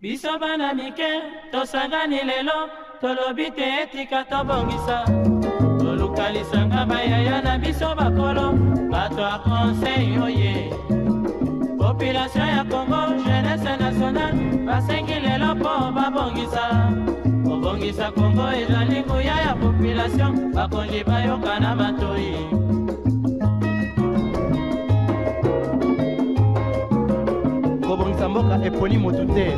Biso bana mike, tosangani lelo, tolobi te etika tobongisa. Tolukalisanga bayaya na biso bakolo, bato a conseil oye. Population ya Congo, jeunesse nationale, basengi lelo po babongisa. Kobongisa Congo ezali nguya ya population, bakonzi bayoka na matoi. Kobongisa mboka eponi motu te.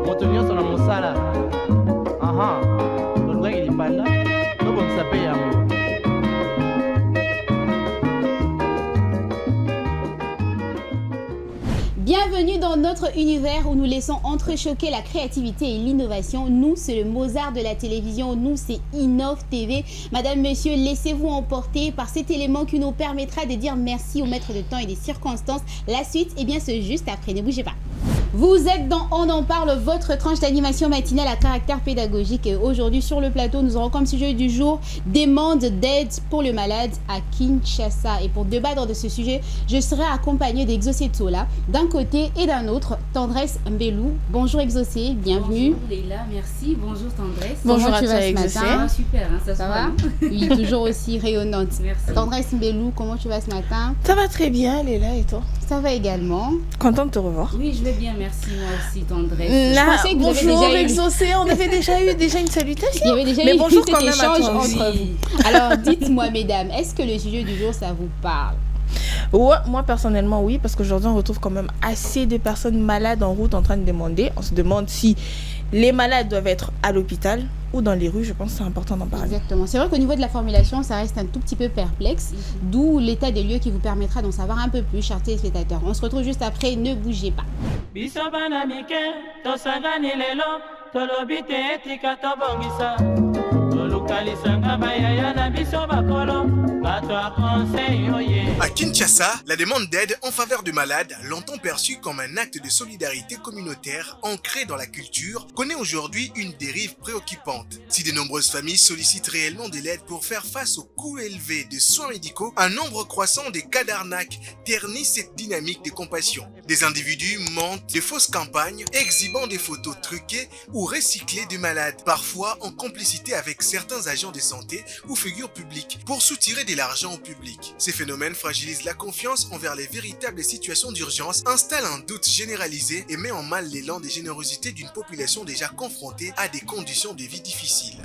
Moto nyonso na mosala. Aha, tolukaki lipanda, tobongisa pe yango. Bienvenue dans notre univers où nous laissons entrechoquer la créativité et l'innovation. Nous, c'est le Mozart de la télévision. Nous, c'est Innov TV. Madame, monsieur, laissez-vous emporter par cet élément qui nous permettra de dire merci au maître de temps et des circonstances. La suite, eh bien, c'est juste après. Ne bougez pas. Vous êtes dans On en parle, votre tranche d'animation matinale à caractère pédagogique. Et aujourd'hui, sur le plateau, nous aurons comme sujet du jour demande d'aide pour le malade à Kinshasa. Et pour débattre de ce sujet, je serai accompagnée d'Exaucé Tola d'un côté et d'un autre, Tendresse Mbelou. Bonjour Exaucé, bienvenue. Bonjour Leila, merci. Bonjour Tendresse. Bonjour. Comment tu vas ce matin? Ça va super, hein, ça va? Oui, toujours aussi rayonnante. Merci. Tendresse Mbelou, comment tu vas ce matin? Ça va très bien Leila, et toi? Ça va également. Contente de te revoir. Oui, je vais bien, merci moi aussi Tendresse. Là, bonjour Exaucé, on avait déjà eu une salutation. Il y avait déjà mais eu bonjour cet quand même échange à toi. entre vous. Alors dites-moi mesdames, est-ce que le sujet du jour ça vous parle? Ouais, moi personnellement oui, parce qu'aujourd'hui on retrouve quand même assez de personnes malades en route en train de demander. On se demande si les malades doivent être à l'hôpital ou dans les rues. Je pense que c'est important d'en parler. Exactement. C'est vrai qu'au niveau de la formulation, ça reste un tout petit peu perplexe, d'où l'état des lieux qui vous permettra d'en savoir un peu plus, chers téléspectateurs. On se retrouve juste après, ne bougez pas. Biso bana mike, tosangani lelo, tolobi te etika tobongisa. Tolukalisanga bayaya na biso bakolo, bato a conseil oye. À Kinshasa, la demande d'aide en faveur de malades, longtemps perçue comme un acte de solidarité communautaire ancré dans la culture, connaît aujourd'hui une dérive préoccupante. Si de nombreuses familles sollicitent réellement de l'aide pour faire face aux coûts élevés de soins médicaux, un nombre croissant de cas d'arnaque ternit cette dynamique de compassion. Des individus montent de fausses campagnes, exhibant des photos truquées ou recyclées de malades, parfois en complicité avec certains agents de santé ou figures publiques, pour soutirer de l'argent au public. Ces phénomènes fragilisent la confiance envers les véritables situations d'urgence, installent un doute généralisé et met en mal l'élan de générosité d'une population déjà confrontée à des conditions de vie difficiles.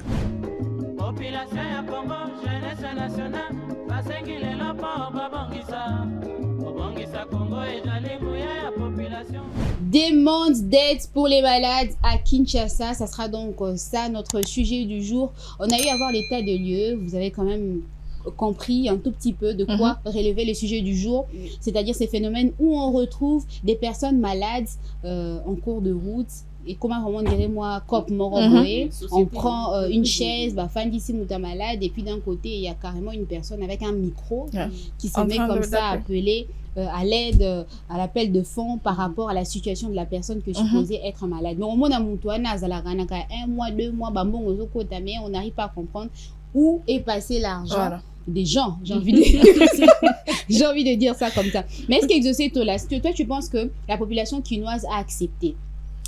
Population ya Congo, jeunesse nationale, basengi lelo po babongisa. Kobongisa Congo ezali nguya ya population. Demande d'aide pour les malades à Kinshasa, ça sera donc ça notre sujet du jour. On a eu à voir l'état des lieux, vous avez quand même compris un tout petit peu de quoi relever le sujet du jour, c'est-à-dire ces phénomènes où on retrouve des personnes malades en cours de route. Et comment vraiment dirais moi, cop moroboé, on prend une chaise, bah, fan d'ici mouta malade, et puis d'un côté il y a carrément une personne avec un micro qui se met comme ça à appeler à l'aide, à l'appel de fonds par rapport à la situation de la personne que supposée être malade. Mais au moins un mois, 2 mois, mais on n'arrive pas à comprendre où est passé l'argent des gens. J'ai envie de dire ça comme ça. Mais est-ce qu'Exaucé Tola, toi tu penses que la population quinoise a accepté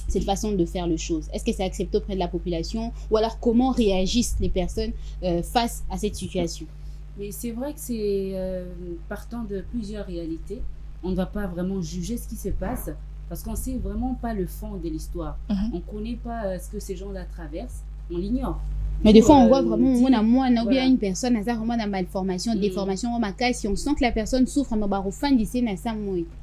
cette façon de faire les choses? Est-ce que c'est accepté auprès de la population? Ou alors comment réagissent les personnes face à cette situation? Mais c'est vrai que c'est partant de plusieurs réalités. On ne va pas vraiment juger ce qui se passe parce qu'on ne sait vraiment pas le fond de l'histoire. On ne connaît pas ce que ces gens-là traversent. On l'ignore. Mais des fois, on voit vraiment, on a bien une personne, elle a vraiment une malformation, déformation, si on sent que la personne souffre,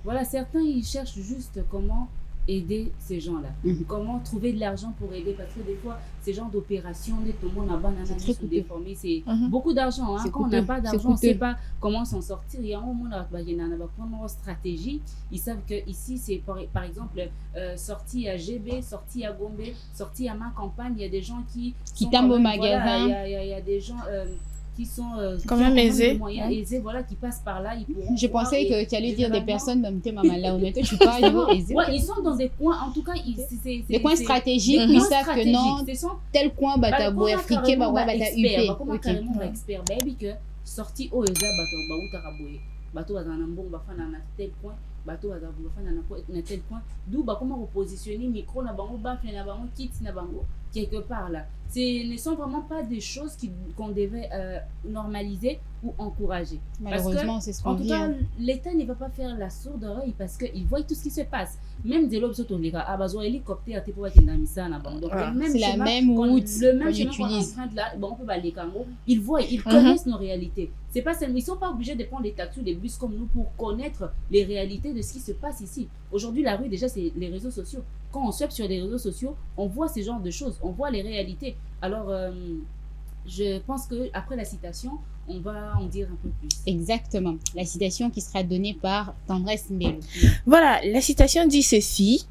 voilà, certains, ils cherchent juste comment aider ces gens-là. Comment trouver de l'argent pour aider, parce que des fois, ces genres d'opérations, tout le monde a déformé, c'est beaucoup d'argent. Hein. Quand on n'a pas d'argent, on ne sait pas comment s'en sortir. Il y a un moment où il y a une stratégie. Ils savent que ici, c'est par exemple sorti à GB, sorti à Gombe, sorti à ma campagne. Il y a des gens qui tombent au magasin. Il y a des gens qui sont quand même aisés, voilà, qui passent par là. Je pensais que tu allais dire des personnes même là où tu parles aisés. Ouais, ils sont dans des coins, en tout cas, c'est des coins stratégiques où ils savent que non, tel coin bata boy africain ba bata UP. Comment carrément expert baby que sorti au eza bato ba utaka boy bato bazana mbongo bafana na tel point bato baza bofana na tel point d'où comment repositionner micro na bango bafle na bango kit na bango quelque part là. Ce ne sont vraiment pas des choses qu'on devait normaliser ou encourager. Malheureusement, c'est ce qu'on vit. En tout cas, l'État ne va pas faire la sourde oreille parce qu'il voit tout ce qui se passe. Même des lobes sont les gars, ah bah, hélicoptère, t'es pour être dans ça, donc c'est la même route le même qu'on chemin qu'on utilise. emprunte là, bon, on peut aller Kango. Ils voient, ils connaissent nos réalités. C'est pas seulement, ils sont pas obligés de prendre des taxis ou des bus comme nous pour connaître les réalités de ce qui se passe ici. Aujourd'hui, la rue, déjà, c'est les réseaux sociaux. Quand on surfe sur les réseaux sociaux, on voit ces genres de choses, on voit les réalités. Alors, je pense qu'après la citation, on va en dire un peu plus. Exactement. La citation qui sera donnée par Tendresse Mbello. Voilà, la citation dit ceci.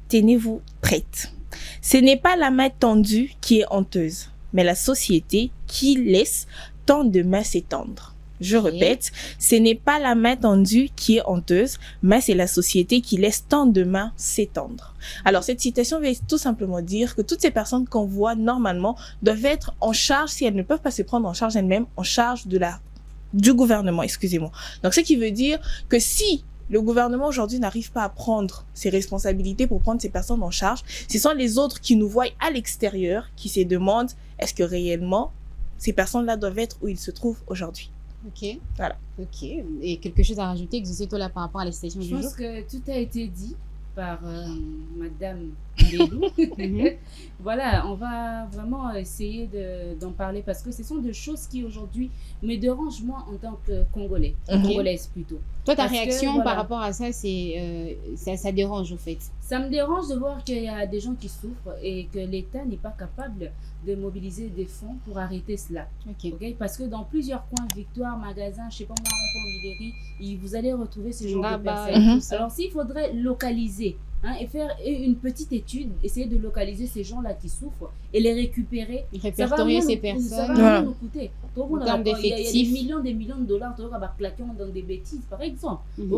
Tenez-vous prête. Ce n'est pas la main tendue qui est honteuse, mais la société qui laisse tant de mains s'étendre. Je répète, ce n'est pas la main tendue qui est honteuse, mais c'est la société qui laisse tant de mains s'étendre. Alors, cette citation veut tout simplement dire que toutes ces personnes qu'on voit normalement doivent être en charge, si elles ne peuvent pas se prendre en charge elles-mêmes, en charge du gouvernement, excusez-moi. Donc, ce qui veut dire que si le gouvernement aujourd'hui n'arrive pas à prendre ses responsabilités pour prendre ces personnes en charge, ce sont les autres qui nous voient à l'extérieur, qui se demandent est-ce que réellement ces personnes-là doivent être où ils se trouvent aujourd'hui. Ok. Voilà. Ok. Et quelque chose à rajouter, Exocéto, là, par rapport à la citation du jour? Je pense que tout a été dit par Madame Mbello. Voilà, on va vraiment essayer d'en parler parce que ce sont des choses qui aujourd'hui me dérangent moi en tant que Congolais, Congolaise plutôt. Toi, ta Parce réaction que, par rapport à ça, c'est ça dérange au fait. Ça me dérange de voir qu'il y a des gens qui souffrent et que l'État n'est pas capable de mobiliser des fonds pour arrêter cela. Okay? Parce que dans plusieurs coins, Victoire, Magasin, je sais pas moi, Rond-Point, vous allez retrouver ce genre de personnes. Alors s'il faudrait localiser et faire une petite étude, essayer de localiser ces gens-là qui souffrent et les récupérer, répertorier ces personnes. Ça va rien nous coûter. En termes d'effectifs. Il y a des millions de dollars qui va claquer dans des bêtises, par exemple. Il y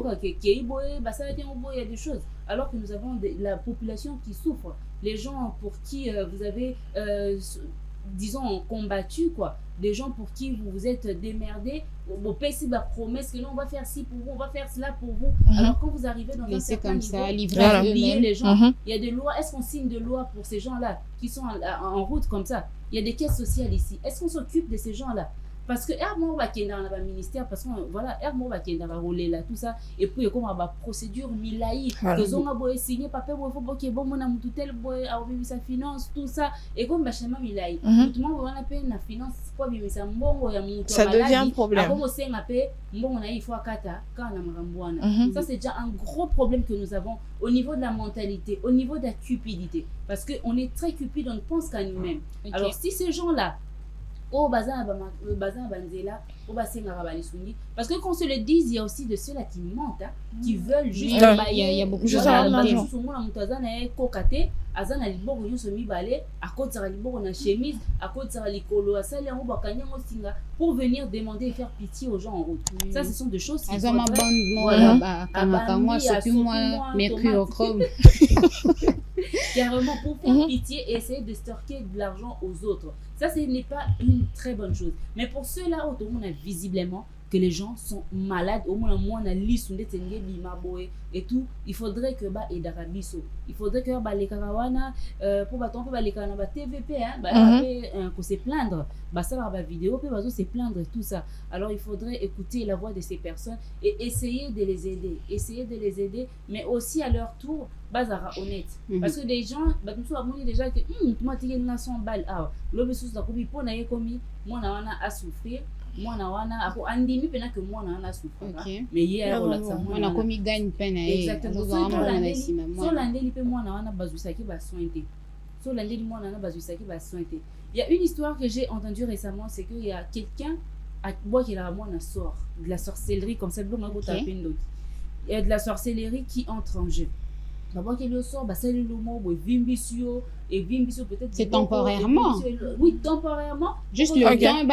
a des choses. Alors que nous avons la population qui souffre. Les gens pour qui vous avez, disons, combattu, quoi. Des gens pour qui vous vous êtes démerdés. Vous payez la promesse que non, on va faire ci pour vous, on va faire cela pour vous. Alors quand vous arrivez dans un certain niveau, oubliez les gens. Il y a des lois. Est-ce qu'on signe des lois pour ces gens-là qui sont en route comme ça? Il y a des caisses sociales ici. Est-ce qu'on s'occupe de ces gens-là? Parce que on va quitter dans le ministère parce que voilà on va quitter dans la rouler là tout ça et puis comme on va procédure milaï que on a beau signer papier il faut que bon mon amour tout tel boy a ouvert sa finance tout ça et comme bachement milaï tout le monde on a payé la finance pour bien ça mbongo ya mutu ça devient un problème comme on sait payer mbongo na il faut akata quand on a marambwana ça c'est déjà un gros problème que nous avons au niveau de la mentalité au niveau de la cupidité parce que on est très cupide on ne pense qu'à nous-mêmes. Alors si ces gens là parce que qu'on se le dise, il y a aussi de ceux-là qui mentent, qui veulent juste il y a beaucoup de choses à pour venir demander et faire pitié aux gens en route. Ça, ce sont des choses qui sont carrément pour faire pitié et essayer de stocker de l'argent aux autres. Ça, ce n'est pas une très bonne chose. Mais pour ceux-là, où tout le monde a visiblement que les gens sont malades, au moins on a liste et tout, il faudrait que il faudrait que les karawana pour les karawana TVP se plaindre ça va vidéo peut se plaindre et tout ça. Alors il faudrait écouter la voix de ces personnes et essayer de les aider mais aussi à leur tour bazara honnête parce que des gens nous avons déjà que moi tu as 100 balles l'homme sous la coupe pour naïe commis moi à souffrir moi na andimi pena que moi na souffrir mais hier moi na komi gagne peine exactement so landeli pe moi na bazusaki ba sointé so landeli moi na bazusaki ba sointé. Il y a une histoire que j'ai entendue récemment, c'est qu'il y a quelqu'un qui a moi sort de la sorcellerie comme ça il y a de la sorcellerie qui entre en jeu. D'abord qu'il sort c'est le mot vimbisio et vimbisio peut-être c'est temporairement. Oui, temporairement. Juste le gain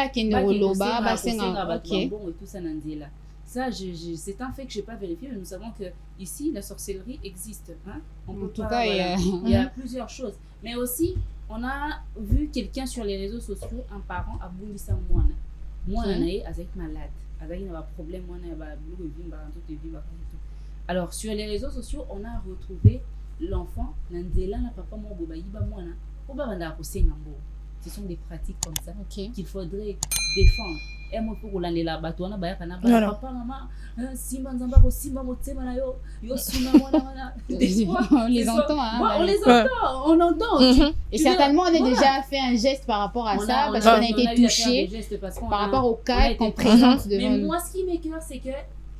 loba et tout ça là. Ça, c'est un fait que je n'ai pas vérifié, mais nous savons que ici la sorcellerie existe. On peut en tout cas, il y a plusieurs choses. Mais aussi, on a vu quelqu'un sur les réseaux sociaux, un parent à Bundisa Mouana. Mouana est avec malade, avec un problème, Alors, sur les réseaux sociaux, on a retrouvé l'enfant, Nandela, la papa, mon boba, yiba, moi, ce sont des pratiques comme ça qu'il faudrait défendre. Et moi, pour l'année là, papa, maman, simba nzamba ko simba motema na yo suna mwana. On les entend, hein. On les entend, on entend. Et certainement, on a déjà fait un geste par rapport à ça, parce qu'on a été touché par rapport au cas qu'on présente devant nous. Mais moi, ce qui m'écoeure, c'est que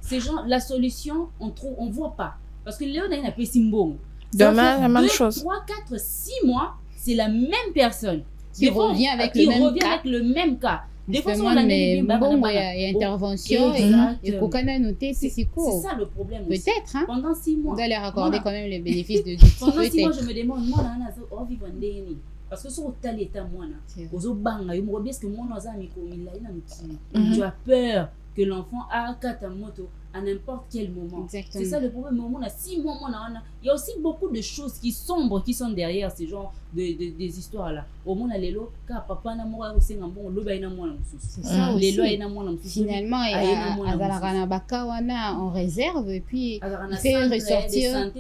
ces gens, la solution, on voit pas. Parce que Léon a une appel Simbo. Demain, la même chose. 3, 4, 6 mois, c'est la même personne. Qui revient avec le même cas. Des fois, mais bon, il y a intervention et qu'aucun a noté, c'est quoi. C'est ça le problème. Peut-être, hein. Pendant 6 mois. On doit leur accorder quand même les bénéfices de Pendant 6 mois, je me demande, moi, on vit en déni. Parce que sur le tel état, moi, tu as peur que l'enfant a ta moto à n'importe quel moment. Exactement. C'est ça le problème. Mais on a 6 mois, il y a aussi beaucoup de choses qui sombres qui sont derrière ces genres des histoires-là. Au monde, les lots, car papa n'a pas aussi un bon lot, c'est ça aussi. Finalement, il y a en réserve et puis il fait ressortir.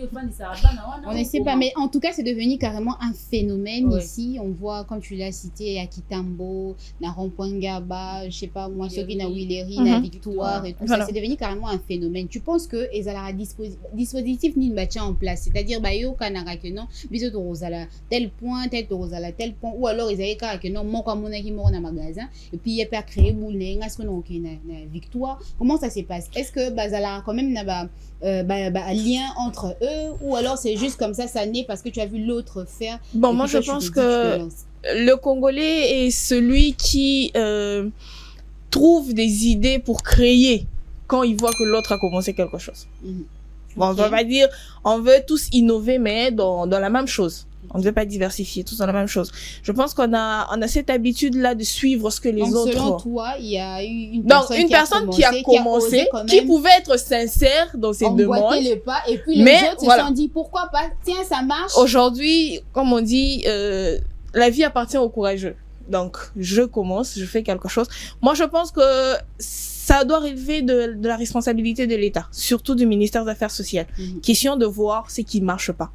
On ne sait pas, mais en tout cas, c'est devenu carrément un phénomène ici. On voit, comme tu l'as cité, à Kitambo, na Rompouangaba, je sais pas moi, ceux qui na Willery, na Victoire et tout ça. C'est devenu carrément un phénomène. Tu penses que ils ont un dispositif ni en place, c'est-à-dire yo kanara que non biso to rosala tel point tel point, ou alors ils avaient que non mon comme on a qui mort dans magasin et puis il a créé boule est-ce que non na Victoire. Comment ça se passe? Est-ce que bazala quand même na un lien entre eux, ou alors c'est juste comme ça naît parce que tu as vu l'autre faire? Bon, moi je pense que le Congolais est celui qui trouve des idées pour créer quand il voit que l'autre a commencé quelque chose. Bon, on va pas dire, on veut tous innover, mais dans la même chose. On ne veut pas diversifier, tous dans la même chose. Je pense qu'on a cette habitude-là de suivre ce que les autres... Selon toi, il y a eu une personne qui a commencé, qui pouvait être sincère dans ses demandes. Le pas, et puis les autres se sont dit, pourquoi pas? Tiens, ça marche. Aujourd'hui, comme on dit, la vie appartient aux courageux. Donc, je commence, je fais quelque chose. Moi, je pense que ça doit relever de la responsabilité de l'État, surtout du ministère des Affaires sociales. Question de voir ce qui marche pas.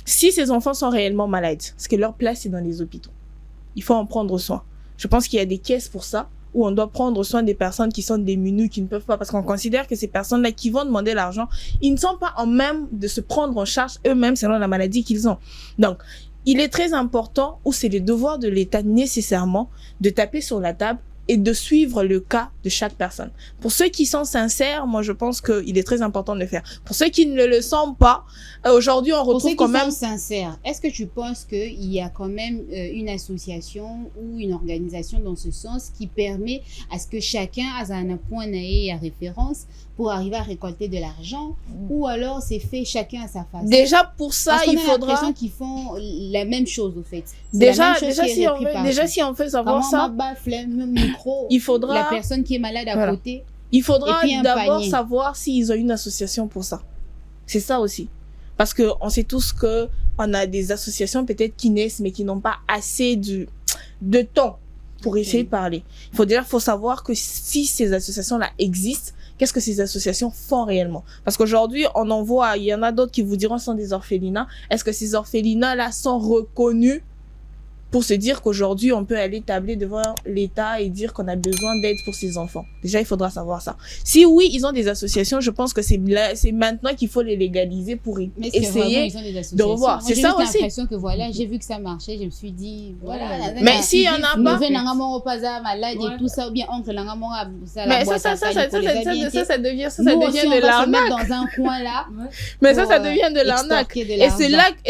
Si ces enfants sont réellement malades, parce que leur place est dans les hôpitaux, il faut en prendre soin. Je pense qu'il y a des caisses pour ça, où on doit prendre soin des personnes qui sont démunies, qui ne peuvent pas, parce qu'on considère que ces personnes-là qui vont demander l'argent, ils ne sont pas en même de se prendre en charge eux-mêmes selon la maladie qu'ils ont. Donc, il est très important, ou c'est le devoir de l'État nécessairement, de taper sur la table et de suivre le cas de chaque personne. Pour ceux qui sont sincères, moi je pense qu'il est très important de le faire. Pour ceux qui ne le sont pas, aujourd'hui on retrouve quand même... Pour ceux qui sont sincères, est-ce que tu penses qu'il y a quand même une association ou une organisation dans ce sens qui permet à ce que chacun ait un point à référence pour arriver à récolter de l'argent, ou alors c'est fait chacun à sa façon? Déjà pour ça, il faudra... Parce qu'on a l'impression qu'ils font la même chose au fait. Déjà si on fait savoir ça, il faudra... La personne qui est malade à côté. Il faudra d'abord savoir s'ils ont une association pour ça. C'est ça aussi. Parce que on sait tous que on a des associations peut-être qui naissent mais qui n'ont pas assez de temps pour essayer de parler. Faut savoir que si ces associations-là existent, qu'est-ce que ces associations font réellement? Parce qu'aujourd'hui, on en voit, il y en a d'autres qui vous diront sont des orphelinats. Est-ce que ces orphelinats-là sont reconnus pour se dire qu'aujourd'hui, on peut aller tabler devant l'État et dire qu'on a besoin d'aide pour ses enfants? Déjà, il faudra savoir ça. Si oui, ils ont des associations, je pense que c'est maintenant qu'il faut les légaliser pour essayer de revoir. C'est ça aussi. J'ai l'impression que voilà, j'ai vu que ça marchait, je me suis dit, voilà. Mais s'il y en a pas... malade et tout ça, ou bien oncle Nangamora, mais ça devient de l'arnaque. Dans un coin là. Mais ça devient de l'arnaque. Et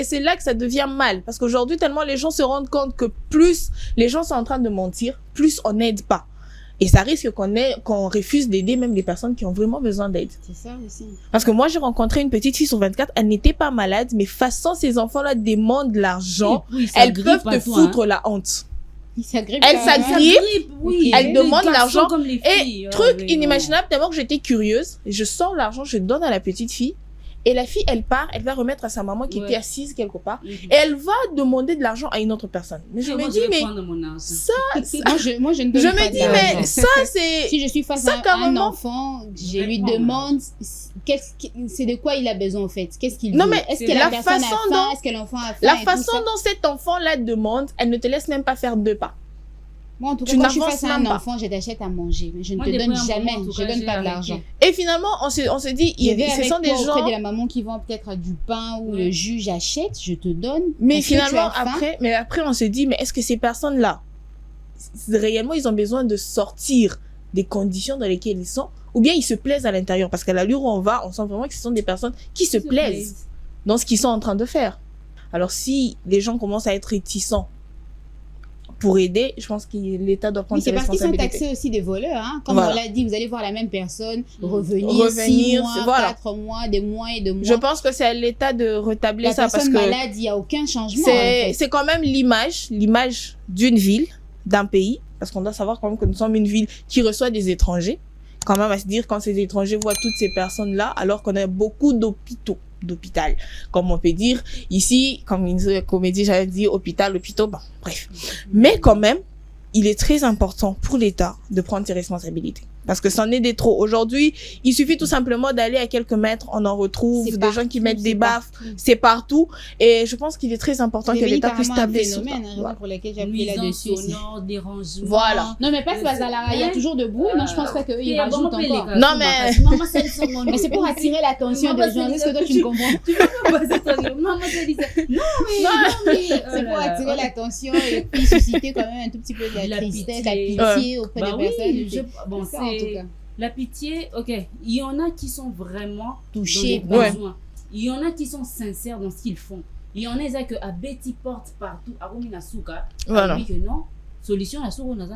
c'est là que ça devient mal. Parce qu'aujourd'hui, tellement les gens se rendent compte que plus les gens sont en train de mentir, plus on n'aide pas. Et ça risque qu'on refuse d'aider même les personnes qui ont vraiment besoin d'aide. C'est ça aussi. Parce que moi, j'ai rencontré une petite fille sur 24, elle n'était pas malade, mais façon ces enfants-là demandent de l'argent, elles peuvent te foutre la honte. Elle s'agrippe, elle demande l'argent. Et truc inimaginable, d'abord que j'étais curieuse, je sors l'argent, je donne à la petite fille, Et la fille, elle part, elle va remettre à sa maman qui était assise quelque part. Et elle va demander de l'argent à une autre personne. Mais je me dis, mais ça... moi, je ne donne pas de l'argent. Mais ça, c'est... Si je suis face à un enfant, je lui demande c'est de quoi il a besoin, en fait. Qu'est-ce qu'il veut? Non, mais est-ce que la personne a faim? Est-ce que l'enfant a faim? La façon dont cet enfant-là demande, elle ne te laisse même pas faire 2 pas. Moi, en tout cas, quand je suis face à un enfant, je t'achète à manger. Mais je ne te donne jamais. Je ne donne pas de l'argent. Et finalement, on se dit, ce sont des gens... auprès de la maman qui vend peut-être du pain ou le jus, j'achète, je te donne. Mais finalement, après, on se dit, mais est-ce que ces personnes-là, réellement, ils ont besoin de sortir des conditions dans lesquelles ils sont, ou bien ils se plaisent à l'intérieur? Parce qu'à l'allure où on va, on sent vraiment que ce sont des personnes qui se plaisent dans ce qu'ils sont en train de faire. Alors, si les gens commencent à être réticents pour aider, je pense que l'État doit prendre ses responsabilités. C'est parce qu'ils sont taxés aussi des voleurs. Hein. Comme on l'a dit, vous allez voir la même personne revenir 6 mois, 4 mois, des mois et des mois. Je pense que c'est à l'État de rétablir ça. Parce que la personne malade, il n'y a aucun changement. C'est quand même l'image d'une ville, d'un pays, parce qu'on doit savoir quand même que nous sommes une ville qui reçoit des étrangers. Quand même à se dire, quand ces étrangers voient toutes ces personnes-là, alors qu'on a beaucoup d'hôpitaux, comme on peut dire ici, comme une comédie, j'avais dit hôpitaux, bon, bref. Mais quand même, il est très important pour l'État de prendre ses responsabilités. Parce que c'en est des trop. Aujourd'hui, il suffit tout simplement d'aller à quelques mètres, on en retrouve des gens qui mettent des baffes, c'est partout. Et je pense qu'il est très important que l'État puisse tabler sur ça. C'est un phénomène pour lequel j'ai appuyé là-dessus. Dérangement. Voilà. Non, mais pas Bazalara, il y a toujours de bruit. Non, je pense pas qu'eux, ils rajoutent encore. Non, mais... Mais c'est pour attirer l'attention des gens. Est-ce que toi, tu me comprends? Tu peux pas poser ton nom. Non, mais... C'est pour attirer l'attention et puis susciter quand même un tout petit peu de la tristesse, la pitié auprès des personnes. Bon, c'est... La pitié, ok, il y en a qui sont vraiment touchés dans les besoins. Il y en a qui sont sincères dans ce qu'ils font. Il y en a qui à Betty porte partout, à Romina Souka, voilà. Que non, solution la souka, on a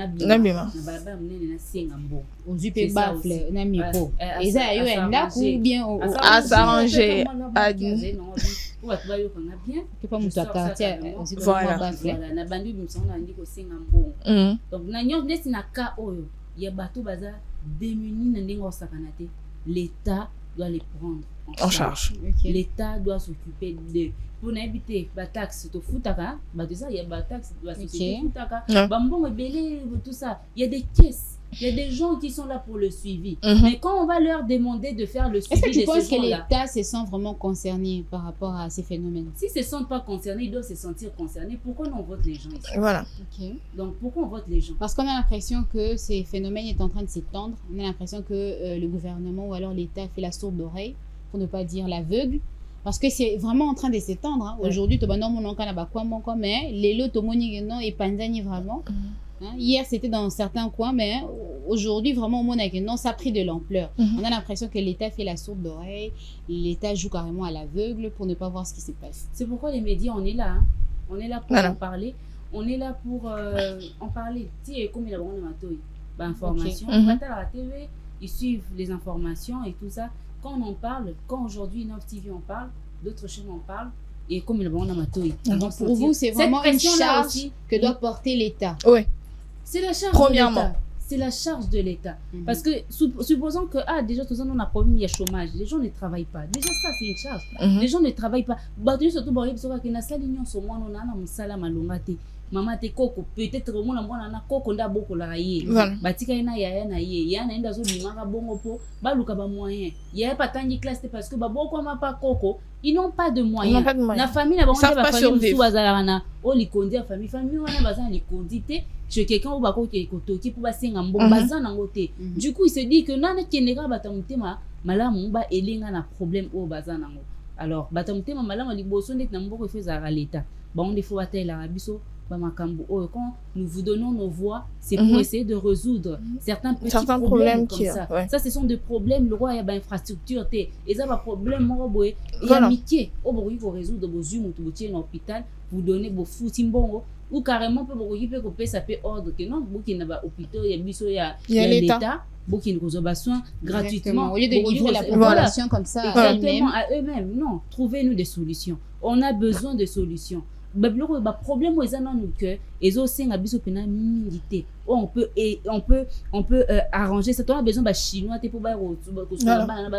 bien. Aux UP baffle, on a mis quoi. Et ça, il y a un lac ou bien à s'arranger. Il y a bateau bazar démunis na ndenge osakana te, l'État doit les prendre en charge. Okay. L'État doit s'occuper de pour n'habiter ba taxe to futaka ba ça il y a ba taxe doit s'occuper futaka ba mbongo belé tout ça, il y a des caisses. Il y a des gens qui sont là pour le suivi. Mais quand on va leur demander de faire le suivi, est-ce que tu penses que l'État se sent vraiment concerné par rapport à ces phénomènes? S'ils ne se sentent pas concernés, ils doivent se sentir concernés. Pourquoi on vote les gens ici? Voilà. Okay. Donc, pourquoi on vote les gens? Parce qu'on a l'impression que ces phénomènes sont en train de s'étendre. On a l'impression que le gouvernement ou alors l'État fait la sourde oreille, pour ne pas dire l'aveugle. Parce que c'est vraiment en train de s'étendre. Hein. Aujourd'hui, tu vas dans mon encana, mais les lots, et panzani vraiment. Hier, c'était dans certains coins, mais aujourd'hui, vraiment, au monde, non, ça a pris de l'ampleur. On a l'impression que l'État fait la sourde d'oreille, l'État joue carrément à l'aveugle pour ne pas voir ce qui se passe. C'est pourquoi les médias, on est là. Hein. On est là pour en parler. On est là pour en parler. Si, comme il y a information, à la TV, ils suivent les informations et tout ça. Quand on en parle, quand aujourd'hui, Nov TV en parle, d'autres chaînes en parlent, et comme il y a pour vous, c'est vraiment une charge que doit porter l'État. Oui. C'est la charge de l'État. C'est la charge de l'État. Parce que, supposons que, déjà, tout ça, on a un problème, il y a chômage. Les gens ne travaillent pas. Déjà, ça, c'est une charge. Les gens ne travaillent pas. Surtout, maman te koko peut-être au moins na koko nda boko la ye batika ina ya na ye ya na enda zo limaka bongo po baluka ba moyen ya pas tangi classe parce que ba boko ma pas koko ils n'ont pas de moyens na famille na bango ba famille sous bazala na o likondi a famille wana bazana likondi te chez quelqu'un ou ba ko ke kotoki pour ba senga mbongo bazana ngote du coup il se dit que nana keneka batamutema malamu ba elinga na problème o bazana ngo alors batamutema malamu liboso ndet na mboko fezara l'État ba on faut atteindre la biso. Quand nous vous donnons nos voix, c'est pour essayer de résoudre certains petits problèmes comme ça. Ça, ce sont des problèmes. Le roi, il y a une infrastructure. Et ça, un problème, il y a amitié. Il faut résoudre vos yeux, vous êtes dans l'hôpital, vous donnez vos fous, ou carrément, ça peut ordre que non, vous qui n'avez pas d'hôpital, il y a l'État. Beaucoup qui nous ont besoin gratuitement. Au lieu de livrer la population comme ça à eux-mêmes. Non, trouvez-nous des solutions. On a besoin de solutions. Le problème est que et aussi on a besoin de militer. On peut arranger ça. On a besoin de chinois pour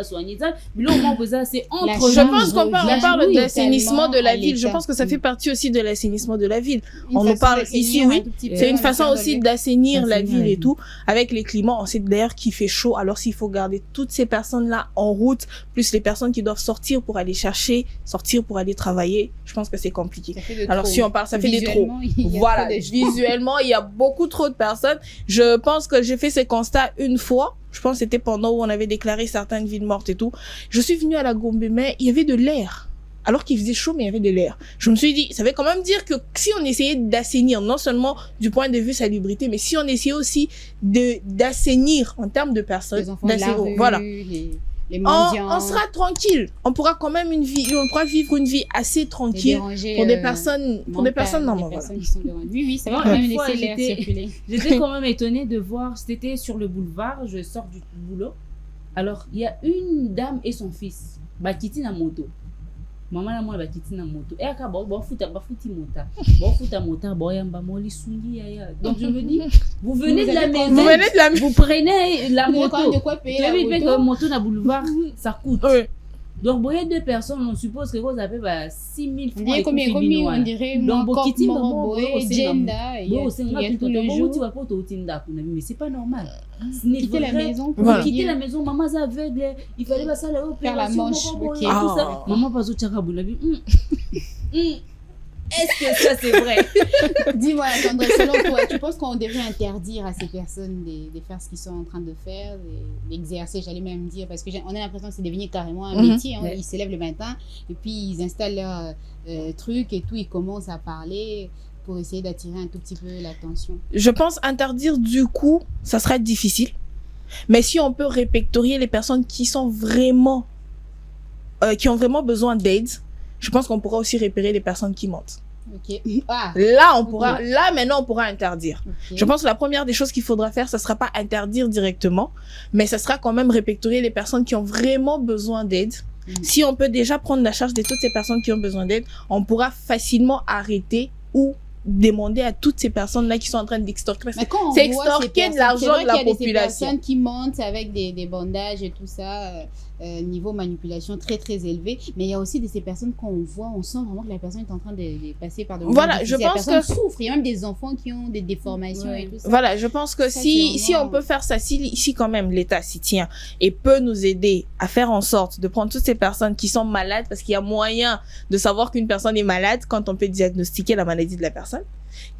soigner ça. Mais là au moins c'est entre. Je pense qu'on parle de l'assainissement de la ville. Je pense que ça fait partie aussi de l'assainissement de la ville. On nous parle ici, oui. C'est une façon aussi d'assainir la ville et tout. Avec les climats, on sait d'ailleurs qu'il fait chaud. Alors s'il faut garder toutes ces personnes-là en route, plus les personnes qui doivent sortir pour aller chercher, sortir pour aller travailler, je pense que c'est compliqué. Alors si on parle, ça fait des trop. Voilà. Visuellement, il y a beaucoup trop de personnes. Je pense que j'ai fait ces constats une fois. Je pense que c'était pendant où on avait déclaré certaines villes mortes et tout. Je suis venue à la Gombe, mais il y avait de l'air. Alors qu'il faisait chaud, mais il y avait de l'air. Je me suis dit, ça veut quand même dire que si on essayait d'assainir, non seulement du point de vue salubrité, mais si on essayait aussi d'assainir en termes de personnes, les enfants de la rue, voilà. Les mendiants. On sera tranquille. On pourra quand même on pourra vivre une vie assez tranquille pour des personnes, normales. Des personnes qui sont dérangées. Oui, c'est vrai. Moi, Même une fois, laisser l'air circuler. J'étais quand même étonnée de voir, c'était sur le boulevard, je sors du boulot. Alors, il y a une dame et son fils, Bakiti na moto. Maman na moi Bakiti na moto. Et aka bon futa mota. Bon futa mota, bon yamba moli sungi ya. Donc je me dis, vous venez de la maison, vous prenez la moto. De quoi payer la moto? Moto na boulevard, ça coûte. Oui. Donc, vous voyez deux personnes, on suppose que vous avez 6 000 francs. On dirait donc, Bokiti, Genda, il y a tout le jour. Mais c'est pas normal. Quitter la maison. Quitter la maison, maman est aveugle. Il fallait pas ça là faire la manche. Maman pas au tcharaboulabi. Est-ce que ça c'est vrai? Dis-moi, Sandra, selon toi, tu penses qu'on devrait interdire à ces personnes de faire ce qu'ils sont en train de faire, d'exercer, j'allais même dire, parce qu'on a l'impression que c'est devenu carrément un métier. Hein. Ils se lèvent le matin et puis ils installent leur truc et tout, ils commencent à parler pour essayer d'attirer un tout petit peu l'attention. Je pense interdire du coup, ça serait difficile. Mais si on peut répertorier les personnes qui sont vraiment, qui ont vraiment besoin d'aide, je pense qu'on pourra aussi repérer les personnes qui mentent. Ok. Là, maintenant, on pourra interdire. Okay. Je pense que la première des choses qu'il faudra faire, ce sera pas interdire directement, mais ce sera quand même répertorier les personnes qui ont vraiment besoin d'aide. Si on peut déjà prendre la charge de toutes ces personnes qui ont besoin d'aide, on pourra facilement arrêter ou demander à toutes ces personnes-là qui sont en train d'extorquer. C'est extorquer de l'argent de la population. Il y a des personnes qui mentent avec des bandages et tout ça, niveau manipulation très très élevé. Mais il y a aussi ces personnes qu'on voit, on sent vraiment que la personne est en train de passer par de moments difficiles. Je pense que souffre. Il y a même des enfants qui ont des déformations et tout ça. Voilà, je pense que si on peut faire ça, si quand même l'État s'y tient et peut nous aider à faire en sorte de prendre toutes ces personnes qui sont malades, parce qu'il y a moyen de savoir qu'une personne est malade quand on peut diagnostiquer la maladie de la personne.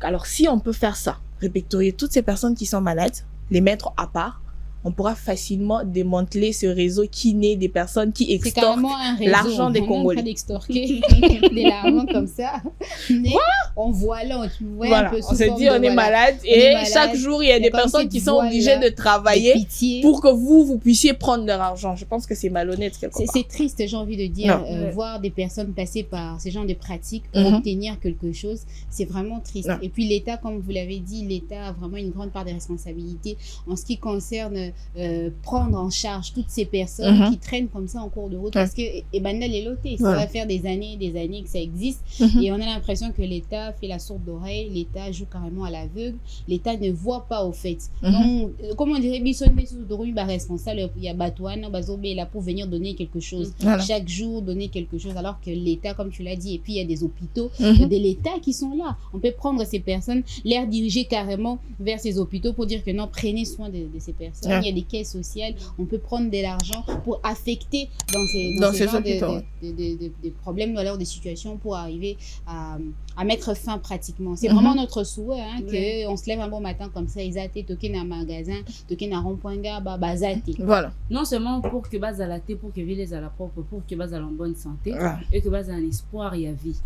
Alors si on peut faire ça, répertorier toutes ces personnes qui sont malades, les mettre à part, on pourra facilement démanteler ce réseau qui naît des personnes qui extorquent l'argent des Congolais. On est en train d'extorquer de l'argent comme ça. Mais on voit là, tu vois un peu. On se dit on est malade et chaque jour il y a des personnes qui sont obligées de travailler pour que vous puissiez prendre leur argent. Je pense que c'est malhonnête quelque part. C'est triste, j'ai envie de dire, voir des personnes passer par ce genre de pratiques pour obtenir quelque chose. C'est vraiment triste. Et puis l'État, comme vous l'avez dit, l'État a vraiment une grande part de responsabilité en ce qui concerne prendre en charge toutes ces personnes qui traînent comme ça en cours de route parce que Ebanda est loté, ça va faire des années que ça existe et on a l'impression que l'État fait la sourde d'oreille, l'État joue carrément à l'aveugle, l'État ne voit pas au fait. Donc, comment on dirait, responsable, il y a Batouane, Bazobé là pour venir donner quelque chose, chaque jour donner quelque chose, alors que l'État, comme tu l'as dit, et puis il y a des hôpitaux de l'État qui sont là. On peut prendre ces personnes, les diriger carrément vers ces hôpitaux pour dire que non, prenez soin de ces personnes. Il y a des caisses sociales, on peut prendre de l'argent pour affecter dans ces genres de problèmes, alors des situations pour arriver à mettre fin pratiquement. C'est vraiment notre souhait qu'on se lève un bon matin comme ça, ils athées, toquer dans un magasin, toquer dans un rond-point, bazaté. Voilà. Non seulement pour que base à la thé, pour que vie les à la propre, pour que base à la bonne santé, et que base à un espoir et à vie.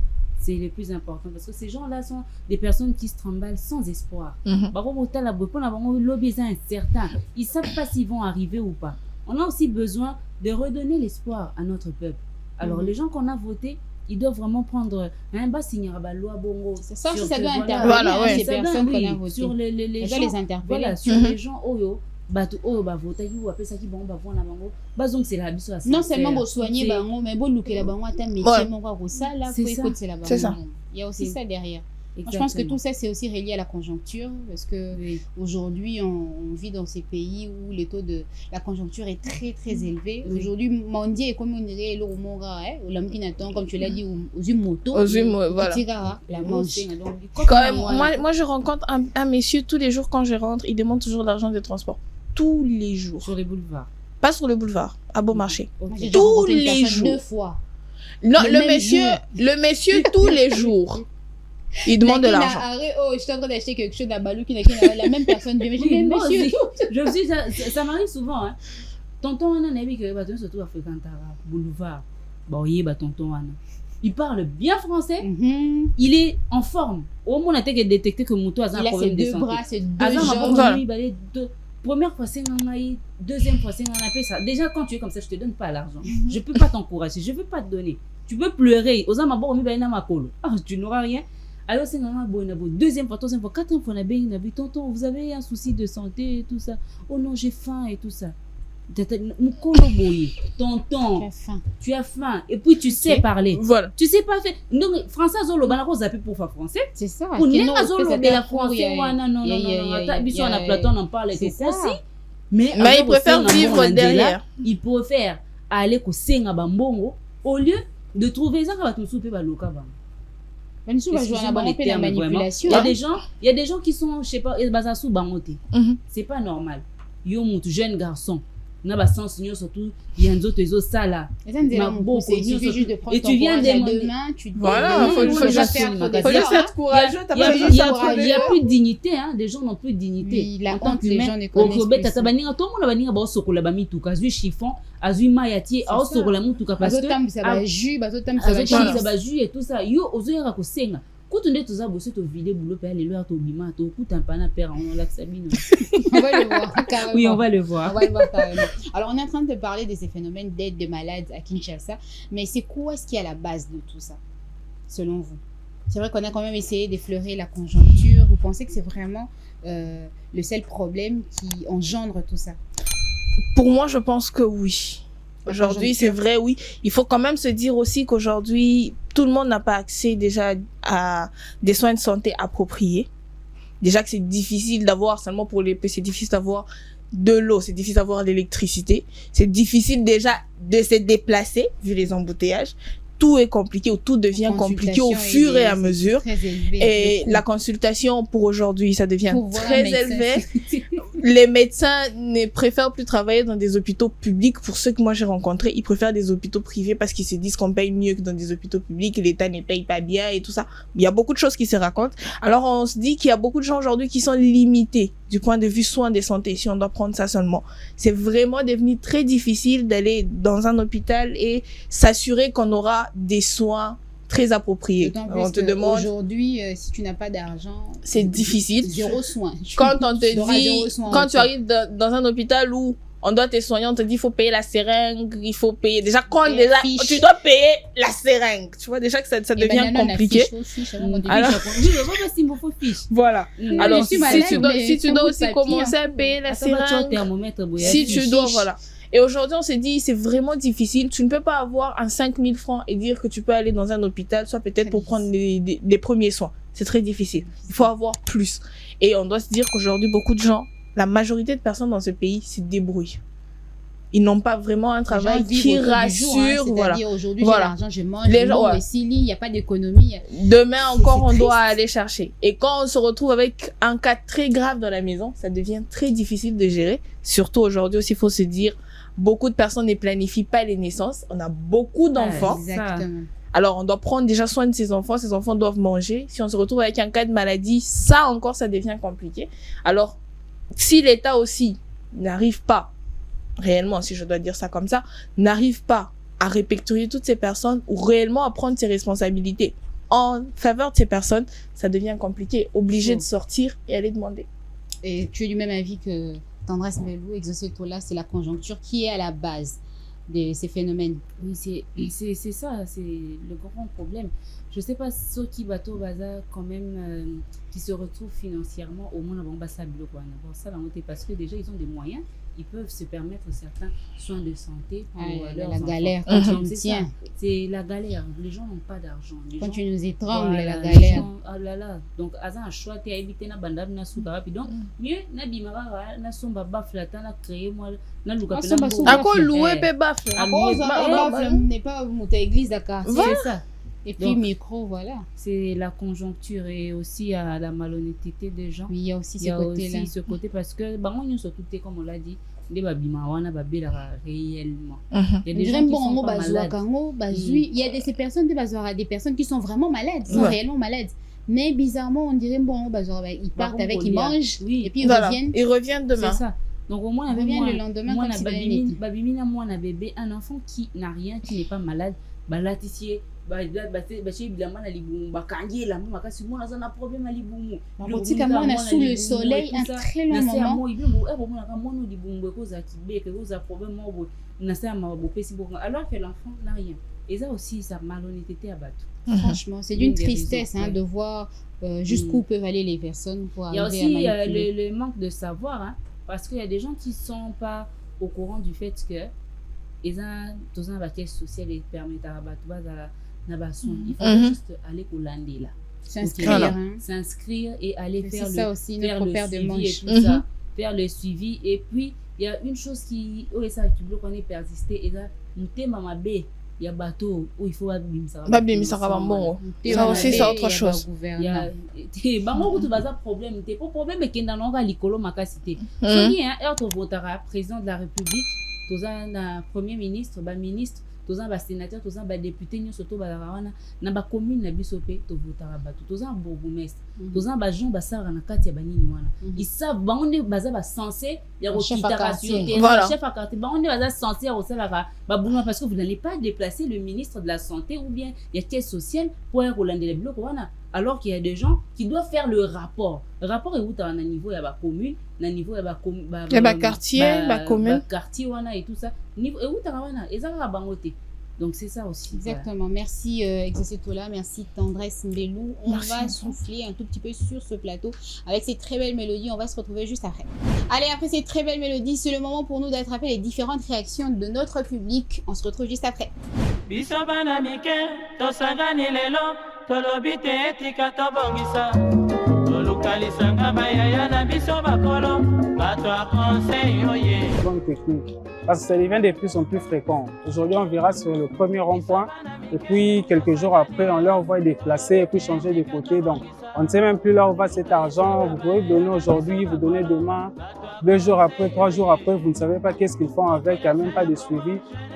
C'est le plus important parce que ces gens-là sont des personnes qui se tremballent sans espoir. Ils ne savent pas s'ils vont arriver ou pas. On a aussi besoin de redonner l'espoir à notre peuple. Alors, les gens qu'on a votés, ils doivent vraiment prendre un bas signe à la loi bongo. C'est ça, ça doit interpeller ces personnes qu'on a votées. Sur les gens, les interpeller. Voilà, sur les gens, non seulement pour soigner mais pour looker la bango, métier, c'est ça. Il y a aussi ça derrière. Je pense que tout ça, c'est aussi relié à la conjoncture, parce que aujourd'hui, on vit dans ces pays où le taux de la conjoncture est très, très élevé. Aujourd'hui, Mondi est comme on dirait le Rumonga, comme tu l'as dit, aux motos. Voilà. La manche. Moi, je rencontre un monsieur tous les jours quand je rentre, il demande toujours l'argent des transports. Tous les jours. Sur les boulevards. Pas sur le boulevard, à Beaumarchais. Okay. Tous les jours. 2 fois. Non, le monsieur tous les jours. Il demande de l'argent. Je suis en train d'acheter quelque chose à Balou qui n'a la même personne. Mais monsieur. Ça m'arrive souvent. Hein. Tonton Anna n'a vu que surtout à fréquenter boulevard. Tonton Anna. Il parle bien français. Il est en forme. Au moins, on a détecté que Moutou a un problème de santé. Il a ses 2 bras, ses 2 jambes. Première fois, c'est un aïe. Deuxième fois, c'est un appel ça. Déjà, quand tu es comme ça, je te donne pas l'argent. Je peux pas t'encourager. Je veux pas te donner. Tu peux pleurer. Tu n'auras rien. Alors, c'est un bon. Deuxième fois, troisième fois, quatrième fois, on a bien tonton, vous avez un souci de santé et tout ça. Oh non, j'ai faim et tout ça. Tonton, tu as faim. Et puis, tu sais parler. Voilà. Tu sais pas faire. Donc, français, on a pour faire français. C'est ça. Pour nous, on a français. Non. On a Platon, on parle avec aussi. Mais il préfère vivre derrière. Il préfère aller au Senga Bambongo au lieu de trouver ça va te souper à l'oka. Il y a des gens qui sont, je sais pas, basasou bangote. C'est pas normal. Yo mutu jeune garçon. Na ba sens surtout il y a d'autres réseaux ça là. Il suffit juste de prendre ton courage à 2 mains, tu te voilà, faut juste être courageux. Il y a plus de dignité, hein. Les gens n'ont plus de dignité. Oui, la honte, les gens ne connaissent plus. Tout le monde va venir sokola ba mituka, azui chiffon, azui mayati, a sokola mutuka parce que ça va jus, ça va jus et tout ça. Yo ozoyaka ko senga. Quand on est tous à bosser, tu vider boulot, tu aller le bima, tu coûtes un pan à père, on l'a Sabine. On va le voir, carrément. Oui, on va le voir. Carrément. Alors, on est en train de parler de ces phénomènes d'aide de malades à Kinshasa, mais c'est quoi ce qui est à la base de tout ça, selon vous? C'est vrai qu'on a quand même essayé d'effleurer la conjoncture. Vous pensez que c'est vraiment le seul problème qui engendre tout ça? Pour moi, je pense que oui. Aujourd'hui, c'est vrai, oui. Il faut quand même se dire aussi qu'aujourd'hui, tout le monde n'a pas accès déjà à des soins de santé appropriés. Déjà que c'est difficile d'avoir, seulement pour les c'est difficile d'avoir de l'eau, c'est difficile d'avoir de l'électricité. C'est difficile déjà de se déplacer, vu les embouteillages. Tout est compliqué, ou tout devient compliqué au fur et à mesure. Et la consultation pour aujourd'hui, ça devient très élevé. Les médecins ne préfèrent plus travailler dans des hôpitaux publics. Pour ceux que moi j'ai rencontrés, ils préfèrent des hôpitaux privés parce qu'ils se disent qu'on paye mieux que dans des hôpitaux publics, et l'État ne paye pas bien et tout ça. Il y a beaucoup de choses qui se racontent. Alors on se dit qu'il y a beaucoup de gens aujourd'hui qui sont limités du point de vue soins de santé, si on doit prendre ça seulement. C'est vraiment devenu très difficile d'aller dans un hôpital et s'assurer qu'on aura des soins très appropriés. On te demande aujourd'hui, si tu n'as pas d'argent, c'est difficile. 0 soin. Quand on te dit, quand tu arrives dans un hôpital où on doit te soigner, on te dit il faut payer la seringue, il faut payer déjà tu dois payer la seringue. Tu vois déjà que ça devient compliqué. Alors voilà. Alors si tu dois aussi commencer à payer la seringue, si tu dois voilà. Et aujourd'hui, on s'est dit, c'est vraiment difficile. Tu ne peux pas avoir un 5000 francs et dire que tu peux aller dans un hôpital, soit peut-être pour prendre les premiers soins. C'est très difficile. Il faut avoir plus. Et on doit se dire qu'aujourd'hui, beaucoup de gens, la majorité de personnes dans ce pays se débrouillent. Ils n'ont pas vraiment un travail qui rassure. Voilà. Aujourd'hui, j'ai l'argent, je mange, il n'y a pas d'économie. Demain encore, on doit aller chercher. Et quand on se retrouve avec un cas très grave dans la maison, ça devient très difficile de gérer. Surtout aujourd'hui aussi, il faut se dire, beaucoup de personnes ne planifient pas les naissances. On a beaucoup d'enfants. Exactement. Alors, on doit prendre déjà soin de ces enfants. Ces enfants doivent manger. Si on se retrouve avec un cas de maladie, ça encore, ça devient compliqué. Alors, si l'État aussi n'arrive pas, réellement, si je dois dire ça comme ça, n'arrive pas à répertorier toutes ces personnes ou réellement à prendre ses responsabilités en faveur de ces personnes, ça devient compliqué. Obligé de sortir et aller demander. Et tu es du même avis que Tendresse Mbelou, Exocetola, c'est la conjoncture qui est à la base de ces phénomènes. Oui, c'est ça, c'est le grand problème. Je ne sais pas ceux qui bateau bazar quand même qui se retrouvent financièrement au moins avant ça parce que déjà ils ont des moyens, ils peuvent se permettre certains soins de santé pour leurs la enfants. galère quand tu Donc, nous c'est tiens. ça. C'est la galère. Les gens n'ont pas d'argent. Les Quand gens- tu nous étrangles, Voilà, la les galère. gens- ah là là. Donc, Azan a choisi à éviter na bandab na souka. Puis donc, mieux, na bimara, na somba baflata, na créé moi, na luka Ah, pela somba mbo. somba. Ako loué pe bafle. Ah, Bon, loué, ça bah, va, n'est pas monter à l'église Dakar. C'est ça. Et puis Donc, micro, voilà. C'est la conjoncture et aussi à la malhonnêteté des gens. Oui, il y a aussi Il ce y a côté-là. aussi ce côté parce que bango nyonso tout est comme on l'a dit, nde babima wana babelaka réellement. Il y a On des dirait gens qui bon, sont on pas malades. il y a ces personnes, des personnes qui sont vraiment malades, qui sont Ouais. réellement malades. Mais bizarrement, on dirait bon, ils partent avec, ils mangent, Oui. et puis ils Voilà. reviennent. Ils reviennent demain. C'est ça. Donc au moins Ils avec reviennent moi, le lendemain moi comme na si de rien n'était. babimina moi na bébé, un enfant qui n'a rien, qui n'est pas malade, balatissier chez bilama na libumu bakangi la mama kasi moi na un problème à libumu. Pratiquement, on a sous le soleil un très long moment. Moi il me bon na mono libumu ko za kibeke ko za problème mo na sa ma bo pesi bon alors que l'enfant n'a rien. Et ça aussi ça malhonnêteté à battre. Franchement, c'est d'une tristesse de voir jusqu'où peuvent aller les personnes pour Il y a arriver à aussi manipuler. le manque de savoir, hein, parce qu'il y a des gens qui ne sont pas au courant du fait que ils ont tous un caisse sociale et permettent à il faut juste aller au lundi là. S'inscrire. Voilà. Hein. S'inscrire et aller C'est faire ça aussi, faire notre le paire de suivi et manches. tout ça. Faire le suivi. Et puis, il y a une chose qui bloque, on est persisté. Et là, nous t'aimons ma baie. Il y a bateau où il faut Babimisa kabambongo. Ça aussi, c'est autre chose. Il y a bango tout bazar problème te po problème et kenda nonga likolo makasité soki hein autre votera président de la république toza na premier ministre ba ministre toza ba sénateur toza ba député nyo soto ba wana na ba commune na biso pe to votera bato toza bourgmestre toza ba gens ba sara na kati ya banini wana ils savent bango ne baza ba censé ya ko kitaka sur terrain chef à quartier bango ne baza censé ya ko sala ba bunga parce que vous n'allez pas déplacer le ministre de la santé ou bien il y a caisse sociale pour Rolande les blocs wana. Alors qu'il y a des gens qui doivent faire le rapport. Le rapport est où tu as un niveau, il y a la commune, un niveau, il y a la quartier, la commune. Quartier, et tout ça. Niveau, et où tu as et ça va bangoter. Donc c'est ça aussi. Exactement. Voilà. Merci Exocetola, merci Tendresse Mbelou. On va souffler un tout petit peu sur ce plateau avec ces très belles mélodies. On va se retrouver juste après. Allez, après ces très belles mélodies, c'est le moment pour nous d'attraper les différentes réactions de notre public. On se retrouve juste après. Bisobana mike, tosangani lelo, tolobi te etika tobongisa. Tolukalisanga bayaya na biso bakolo, bato a conseil oye. Bonne technique. Parce que ça devient de plus en plus fréquent. Aujourd'hui, on verra sur le premier rond-point et puis quelques jours après, on leur voit déplacer et puis changer de côté. Donc, on ne sait même plus là où va cet argent. Vous pouvez donner aujourd'hui, vous donnez demain, 2 jours après, 3 jours après, vous ne savez pas qu'est-ce qu'ils font avec, il n'y a même pas de suivi.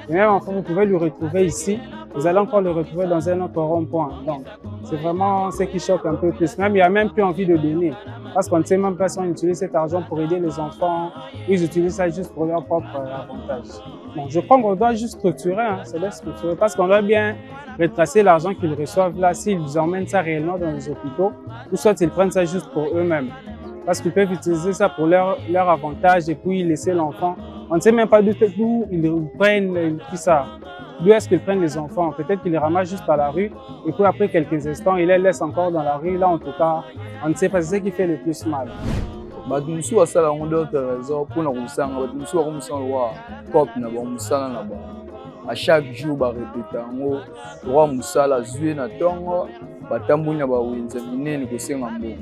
Et même enfin, vous pouvez le retrouver ici. Vous allez encore le retrouver dans un autre rond-point. Donc, c'est vraiment ce qui choque un peu plus. Même, il n'y a même plus envie de donner. Parce qu'on ne sait même pas si on utilise cet argent pour aider les enfants. Ils utilisent ça juste pour leur propre avantage. Bon, je crois qu'on doit juste structurer, ça doit structurer. Parce qu'on doit bien retracer l'argent qu'ils reçoivent là, s'ils emmènent ça réellement dans les hôpitaux, ou soit ils prennent ça juste pour eux-mêmes. Parce qu'ils peuvent utiliser ça pour leur avantage et puis laisser l'enfant. On ne sait même pas d'où ils prennent tout ça. D'où est-ce qu'ils prennent les enfants? Peut-être qu'ils les ramassent juste à la rue et puis après quelques instants, ils les laissent encore dans la rue. Là, en tout cas, on ne sait pas, c'est ce qui fait le plus mal. bato mosusu basala yango d'autres raisons mpona kosanga bato mosusu bakomosala lowa cope na bamosala na bango à chaque jour barepeta yango lowa mosala zwi na ntongo batamboli na bawenza minene kosenga mbongo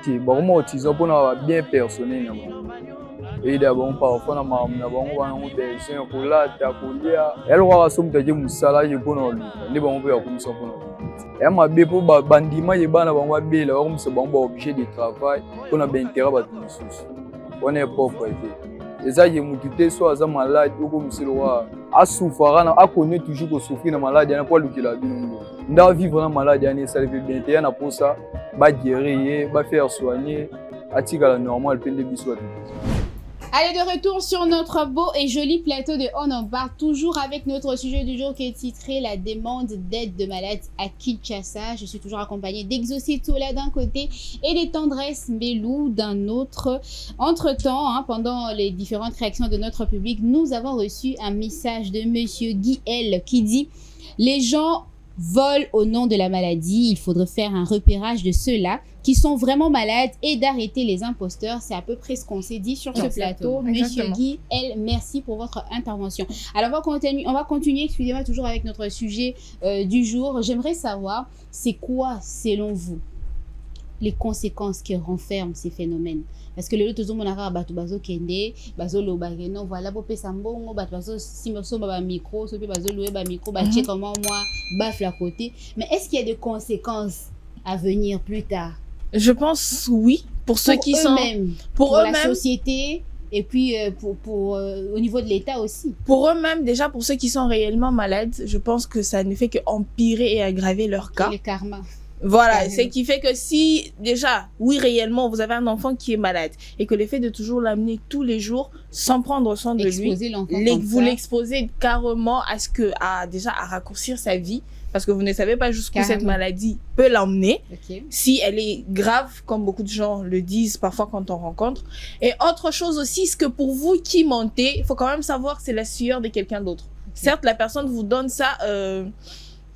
ti bakoma kotiza mpona babien personnel na bango eyida bango parfois na makambo na bango banango besoin ya kolata kolia yalokaka so moto atie mosala ye mpona koluka nde bango mpe bakomisa mpona ya mabe mpo bandima ye bana bango babela bakomisa bango baoblige de travail mpona baintérêt bato mosusu wana epopre te eza ye motu te so aza malade okomisa lokoka asouffraka na akone toujours kosouffrir na malade yana mpo alukela bino ngo nde avivre na malade yana esalife bien te ya na mposa bagere ye bafaire soigner atikala normal mpe nde biso bato. Allez, de retour sur notre beau et joli plateau de On en parle, toujours avec notre sujet du jour qui est titré la demande d'aide de malades à Kinshasa. Je suis toujours accompagnée d'Exocetola d'un côté et des Tendresses Mbelou d'un autre. Entre-temps, pendant les différentes réactions de notre public, nous avons reçu un message de Monsieur Guy L qui dit « Les gens vol au nom de la maladie. Il faudrait faire un repérage de ceux-là qui sont vraiment malades et d'arrêter les imposteurs. C'est à peu près ce qu'on s'est dit sur ce plateau. Monsieur Guy, merci pour votre intervention. Alors, on va continuer, excusez-moi, toujours avec notre sujet du jour. J'aimerais savoir, c'est quoi, selon vous, les conséquences qui renferment ces phénomènes? Parce que le tout le monde a bato bazo kende bazo lo bageno voilà pour pesa mbongo bato bazo simoso ba micro so pe bazo louer ba micro ba check comment moi baffe à côté. Mais est-ce qu'il y a des conséquences à venir plus tard? Je pense oui, pour ceux qui sont pour la société et puis au niveau de l'État aussi. Pour eux-mêmes, déjà pour ceux qui sont réellement malades, je pense que ça ne fait qu'empirer et aggraver leur cas. Le karma. Voilà, ce qui fait que si déjà, oui réellement, vous avez un enfant qui est malade et que le fait de toujours l'amener tous les jours sans prendre soin de lui, vous l'exposez carrément à raccourcir sa vie, parce que vous ne savez pas jusqu'où cette maladie peut l'emmener, si elle est grave, comme beaucoup de gens le disent parfois quand on rencontre. Et autre chose aussi, c'est que pour vous qui mentez, il faut quand même savoir que c'est la sueur de quelqu'un d'autre. Certes, la personne vous donne ça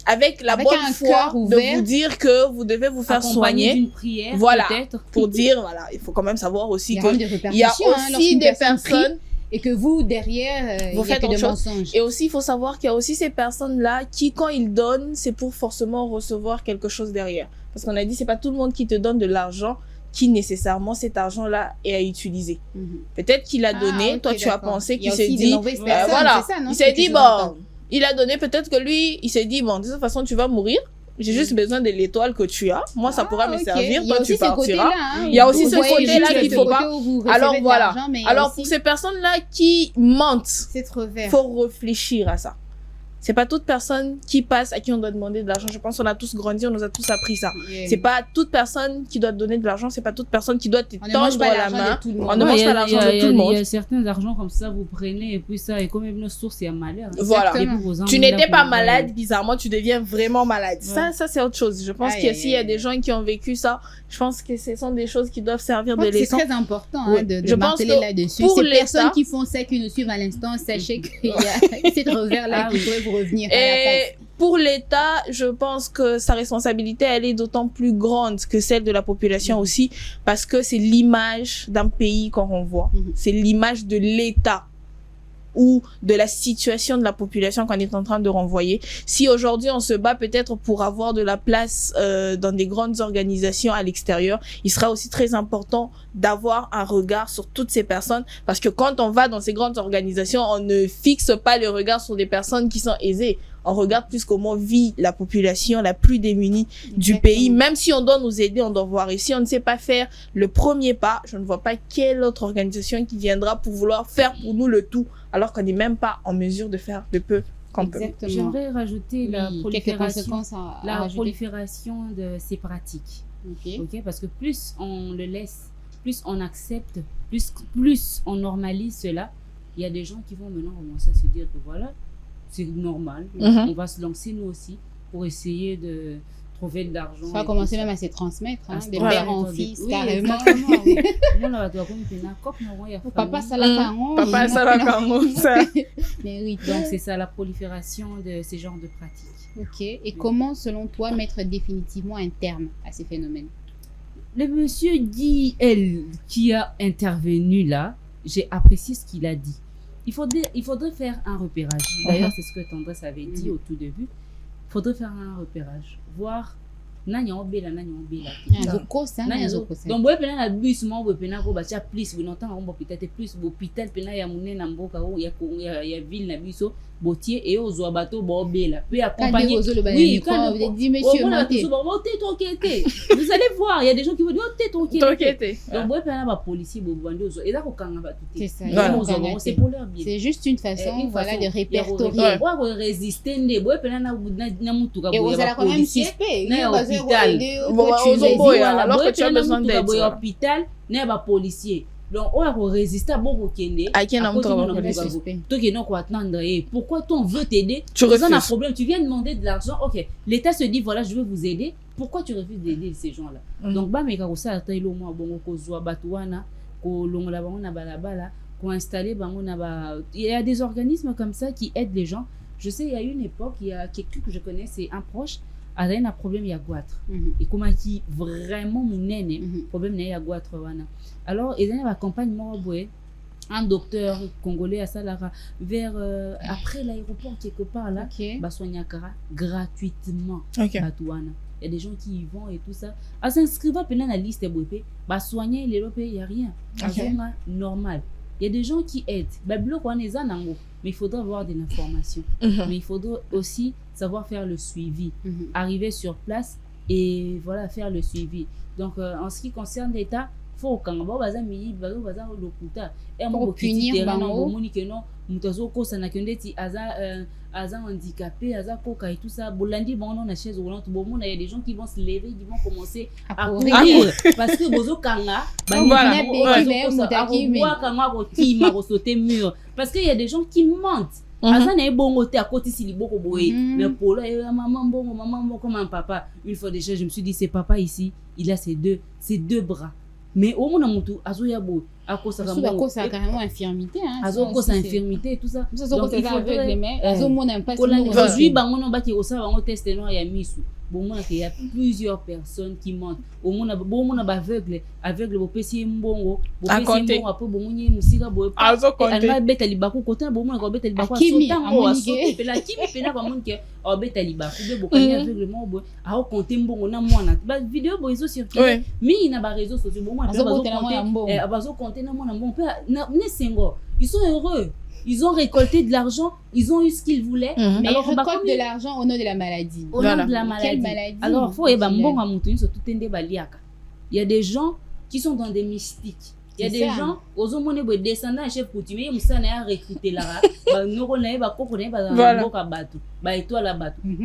avec la bonne foi de vous dire que vous devez vous faire soigner. D'une prière, voilà, pour dire, voilà, il faut quand même savoir aussi qu'il y a aussi des personnes et que vous, derrière, vous faites autre chose. Et aussi, il faut savoir qu'il y a aussi ces personnes-là qui, quand ils donnent, c'est pour forcément recevoir quelque chose derrière. Parce qu'on a dit, c'est pas tout le monde qui te donne de l'argent qui nécessairement cet argent-là est à utiliser. Peut-être qu'il a donné, toi tu as pensé qu'il s'est dit, voilà, il s'est dit, bon, il a donné, peut-être que lui, il s'est dit, bon, de toute façon, tu vas mourir. J'ai juste besoin de l'étoile que tu as. Moi, ça pourra me servir. Toi, tu partiras. Il y a aussi ce côté-là qu'il faut pas. Alors, voilà. Alors, pour ces personnes-là qui mentent, il faut réfléchir à ça. C'est pas toute personne qui passe à qui on doit demander de l'argent. Je pense qu'on a tous grandi, on nous a tous appris ça. C'est pas toute personne qui doit te donner de l'argent, c'est pas toute personne qui doit te tendre la main. On ne mange pas l'argent de tout le monde. Il y a certains argents comme ça, vous prenez et puis ça, et comme une source, il y a malheur. Voilà. Tu n'étais pas malade, bizarrement, tu deviens vraiment malade. Ça, c'est autre chose. Je pense qu'il y a des gens qui ont vécu ça. Je pense que ce sont des choses qui doivent servir de leçon. C'est très important de marteler là-dessus. Ces personnes qui font ça, qui nous suivent à l'instant, sachez qu'il y a cet revers-là qui pourrait vous revenir à la face. Pour l'État, je pense que sa responsabilité, elle est d'autant plus grande que celle de la population aussi, parce que c'est l'image d'un pays qu'on renvoie. C'est l'image de l'État ou de la situation de la population qu'on est en train de renvoyer. Si aujourd'hui on se bat peut-être pour avoir de la place dans des grandes organisations à l'extérieur, il sera aussi très important d'avoir un regard sur toutes ces personnes, parce que quand on va dans ces grandes organisations, on ne fixe pas le regard sur des personnes qui sont aisées. On regarde plus comment vit la population la plus démunie du pays. Même si on doit nous aider, on doit voir. Et si on ne sait pas faire le premier pas, je ne vois pas quelle autre organisation qui viendra pour vouloir faire pour nous le tout, alors qu'on n'est même pas en mesure de faire le peu qu'on peut. J'aimerais rajouter la prolifération de ces pratiques. Parce que plus on le laisse, plus on accepte, plus on normalise cela, il y a des gens qui vont maintenant commencer à se dire que voilà, c'est normal, on va se lancer nous aussi pour essayer de trouver de l'argent. Ça va commencer même à se transmettre, des pères en fils, carrément. Papa Salakango. Donc c'est ça la prolifération de ces genres de pratiques. Et comment, selon toi, mettre définitivement un terme à ces phénomènes? Le monsieur dit, qui a intervenu là, j'ai apprécié ce qu'il a dit. Il faudrait faire un repérage. D'ailleurs, c'est ce que Tendresse avait dit au tout début. Il faudrait faire un repérage. Voir nanya obela. Donc boye pena na bus mo boye pena ko ba cha plus bo notanga ko peut-être plus hôpital pena ya munena mboka o ya ville na biso botier et ozwa bato bo obela peut accompagner. Oui, quand vous dit monsieur montez. Vous allez voir, il y a des gens qui vont dire t'es. Donc boye pena ba policier bo bandi ozwa et là ko kanga ba tout. C'est ça. C'est pour leur bien. C'est juste une façon de répertorier. Pour résister ndé boye pena na mutuka boye. Et vous allez quand même suspect. Alors que tu as besoin d'aide. Hôpital, n'est pas policier. Donc, on va résister à beaucoup de pourquoi toi on veut t'aider? Tu refuses. Un problème, tu viens demander de l'argent. Ok, l'État se dit voilà, je veux vous aider. Pourquoi tu refuses d'aider ces gens-là? Donc, bah, mais quand ça il y a des organismes comme ça qui aident les gens. Je sais, il y a une époque, il y a quelqu'un que je connais, c'est un proche, a un problème, il y a goitre. Et comment qui vraiment mon aîné, problème, il y a goitre. Alors, il y a un accompagnement, un docteur congolais à Salara, vers après l'aéroport, quelque part là, bah, soigner gratuitement. Il y a des gens qui y vont et tout ça. À s'inscrire pendant la liste, bah, soigner les Européens, il n'y a rien. C'est normal. Il y a des gens qui aident. Mais il faudra avoir de l'information. Mais il faudra aussi savoir faire le suivi. Arriver sur place et voilà, faire le suivi. Donc, en ce qui concerne l'État, il faut qu'on punir aza handicapé, aza koka et tout ça. Bolandi, bon, on a chaise roulante. Bon, il y a des gens qui vont se lever, qui vont commencer à courir. Parce que bozo kanga, parce qu'il y a des gens qui mentent. Aza na bon côté à côté si liboko boye. Mais pour là, maman bon comme un papa. Une fois déjà, je me suis dit, c'est papa ici, il a ses deux bras. Mais au moins mutu azo yabo akosa carrément infirmité azo kosa infirmité tout ça. Donc il faut avec mais azo mona pas aujourd'hui bango no baki osa bango test no ya misu. Bon moi qu'il y a plusieurs personnes qui mentent. Au moins ba aveugle bo pesi mbongo après bo munyi musika bo azo compter alba beta libaku côté bo moi ko beta libaku sotango asote pela kimi pela ba munke o beta libaku be bo kanya aveuglement bo a compter mbongo na mwana ba vidéo bo iso circuler mi na ba réseaux sociaux bo moi bazo compter na mwana mbongo na sengo ils sont heureux. Ils ont récolté de l'argent, ils ont eu ce qu'ils voulaient. Mais alors, ils récoltent de l'argent au nom de la maladie. Au nom de la maladie. Quelle maladie? Alors, il y a des gens qui sont dans des mystiques. Il y a des gens, aux hommes, des descendants, chef coutumier, ils sont recrutés là. Quand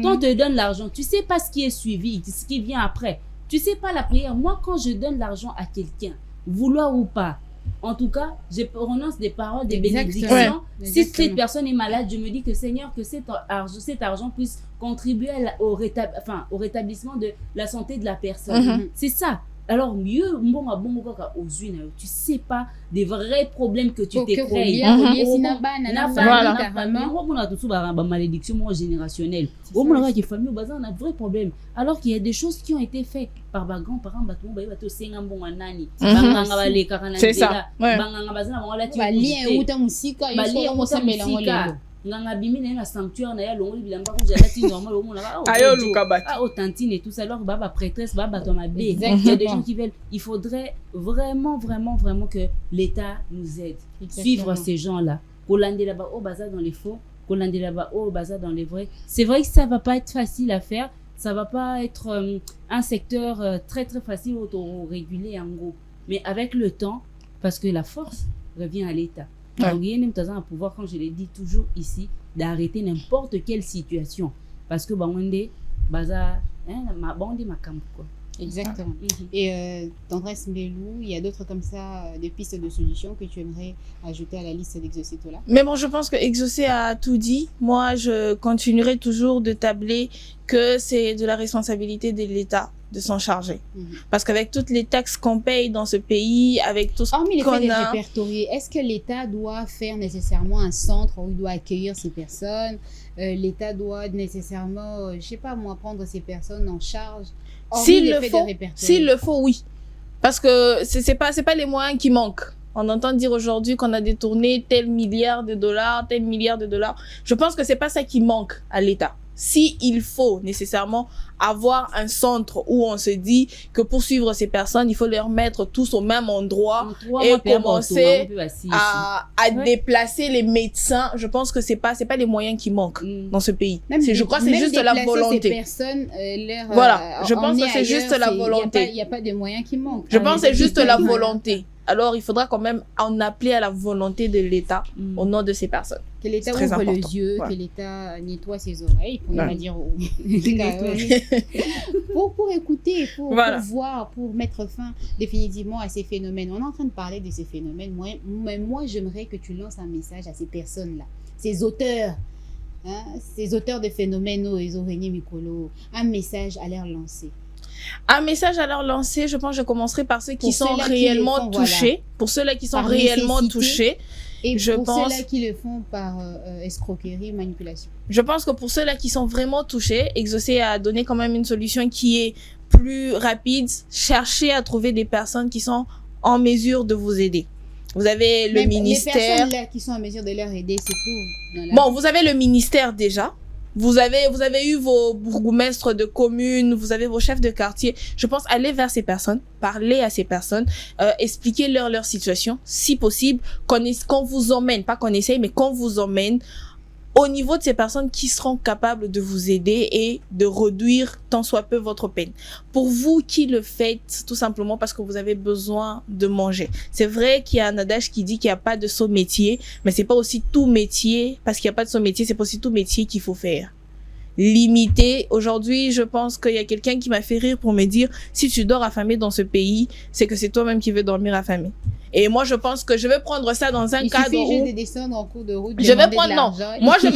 on te donne l'argent, tu sais pas ce qui est suivi, ce qui vient après. Tu sais pas la prière. Moi, quand je donne l'argent à quelqu'un, vouloir ou pas, en tout cas, je prononce des paroles, des bénédictions. Si cette personne est malade, je me dis que Seigneur, que cet argent puisse contribuer au rétablissement de la santé de la personne. C'est ça. Alors, mieux, tu sais pas des vrais problèmes que tu t'es créé. Malédiction générationnelle. On a un vrai problème. Alors qu'il y a des choses qui ont été faites par mes grands-parents. C'est ça. Nganga bimi na sanctuaire na ya longoli bilamba ko jala ti normal au monde ayo lukabati au tantine et tout ça alors baba prêtresse baba to ma bé. Il y a des gens qui veulent, il faudrait vraiment que l'État nous aide. Suivre ces gens-là. Kolande là-bas au bazar dans les faux, kolande là-bas au bazar dans les vrais. C'est vrai que ça va pas être facile à faire, ça va pas être un secteur très facile auto-régulé en gros, mais avec le temps parce que la force revient à l'État. Donc, il y a un pouvoir, comme je l'ai dit toujours ici, d'arrêter n'importe quelle situation. Parce que, exactement. Et Tendresse Mbelou, il y a d'autres comme ça, des pistes de solutions que tu aimerais ajouter à la liste d'Exocéto-là? Mais bon, je pense que Exocé a tout dit. Moi, je continuerai toujours de tabler que c'est de la responsabilité de l'État de s'en charger. Parce qu'avec toutes les taxes qu'on paye dans ce pays, avec tout ce qu'on a... Hormis le fait de répertorier, est-ce que l'État doit faire nécessairement un centre où il doit accueillir ces personnes? L'État doit nécessairement, je sais pas moi, prendre ces personnes en charge? S'il le faut, oui. Parce que c'est pas les moyens qui manquent. On entend dire aujourd'hui qu'on a détourné tel milliard de dollars. Je pense que c'est pas ça qui manque à l'État. Si il faut nécessairement avoir un centre où on se dit que pour suivre ces personnes, il faut les remettre tous au même endroit et commencer à déplacer les médecins. Je pense que c'est pas les moyens qui manquent dans ce pays. Je crois que c'est juste la volonté. Personnes, voilà, je pense que c'est juste la volonté. Il n'y a pas de moyens qui manquent. Je pense que c'est juste la volonté. Alors, il faudra quand même en appeler à la volonté de l'État au nom de ces personnes. Que l'État ouvre les yeux, que l'État nettoie ses oreilles, pour ne pas dire pour écouter, pour voir, pour mettre fin définitivement à ces phénomènes. On est en train de parler de ces phénomènes. Moi, j'aimerais que tu lances un message à ces personnes-là, ces auteurs, ces auteurs de phénomènes, Mikolo, un message à leur lancer. Un message à leur lancer, je pense que je commencerai par ceux qui sont réellement touchés. Pour ceux-là qui sont réellement touchés, Et je pour pense, ceux-là qui le font par escroquerie, manipulation. je pense que pour ceux-là qui sont vraiment touchés, Exaucé a donné quand même une solution qui est plus rapide. Cherchez à trouver des personnes qui sont en mesure de vous aider. Vous avez le ministère. Les personnes là qui sont en mesure de leur aider, c'est tout. Bon, vous avez le ministère déjà. Vous avez eu vos bourgmestres de communes, vous avez vos chefs de quartier. Je pense aller vers ces personnes, parler à ces personnes, expliquer leur situation, si possible, qu'on vous emmène, pas qu'on essaye, mais qu'on vous emmène au niveau de ces personnes qui seront capables de vous aider et de réduire tant soit peu votre peine. Pour vous qui le faites tout simplement parce que vous avez besoin de manger. C'est vrai qu'il y a un adage qui dit qu'il n'y a pas de saut métier, mais c'est pas aussi tout métier, parce qu'il n'y a pas de saut métier, c'est pas aussi tout métier qu'il faut faire. Limité. Aujourd'hui, je pense qu'il y a quelqu'un qui m'a fait rire pour me dire, si tu dors affamé dans ce pays, c'est que c'est toi-même qui veux dormir affamé. Et moi, je pense que je vais prendre ça dans un cadre où... Il suffit juste de descendre en cours de route. Je vais prendre, non. Moi, je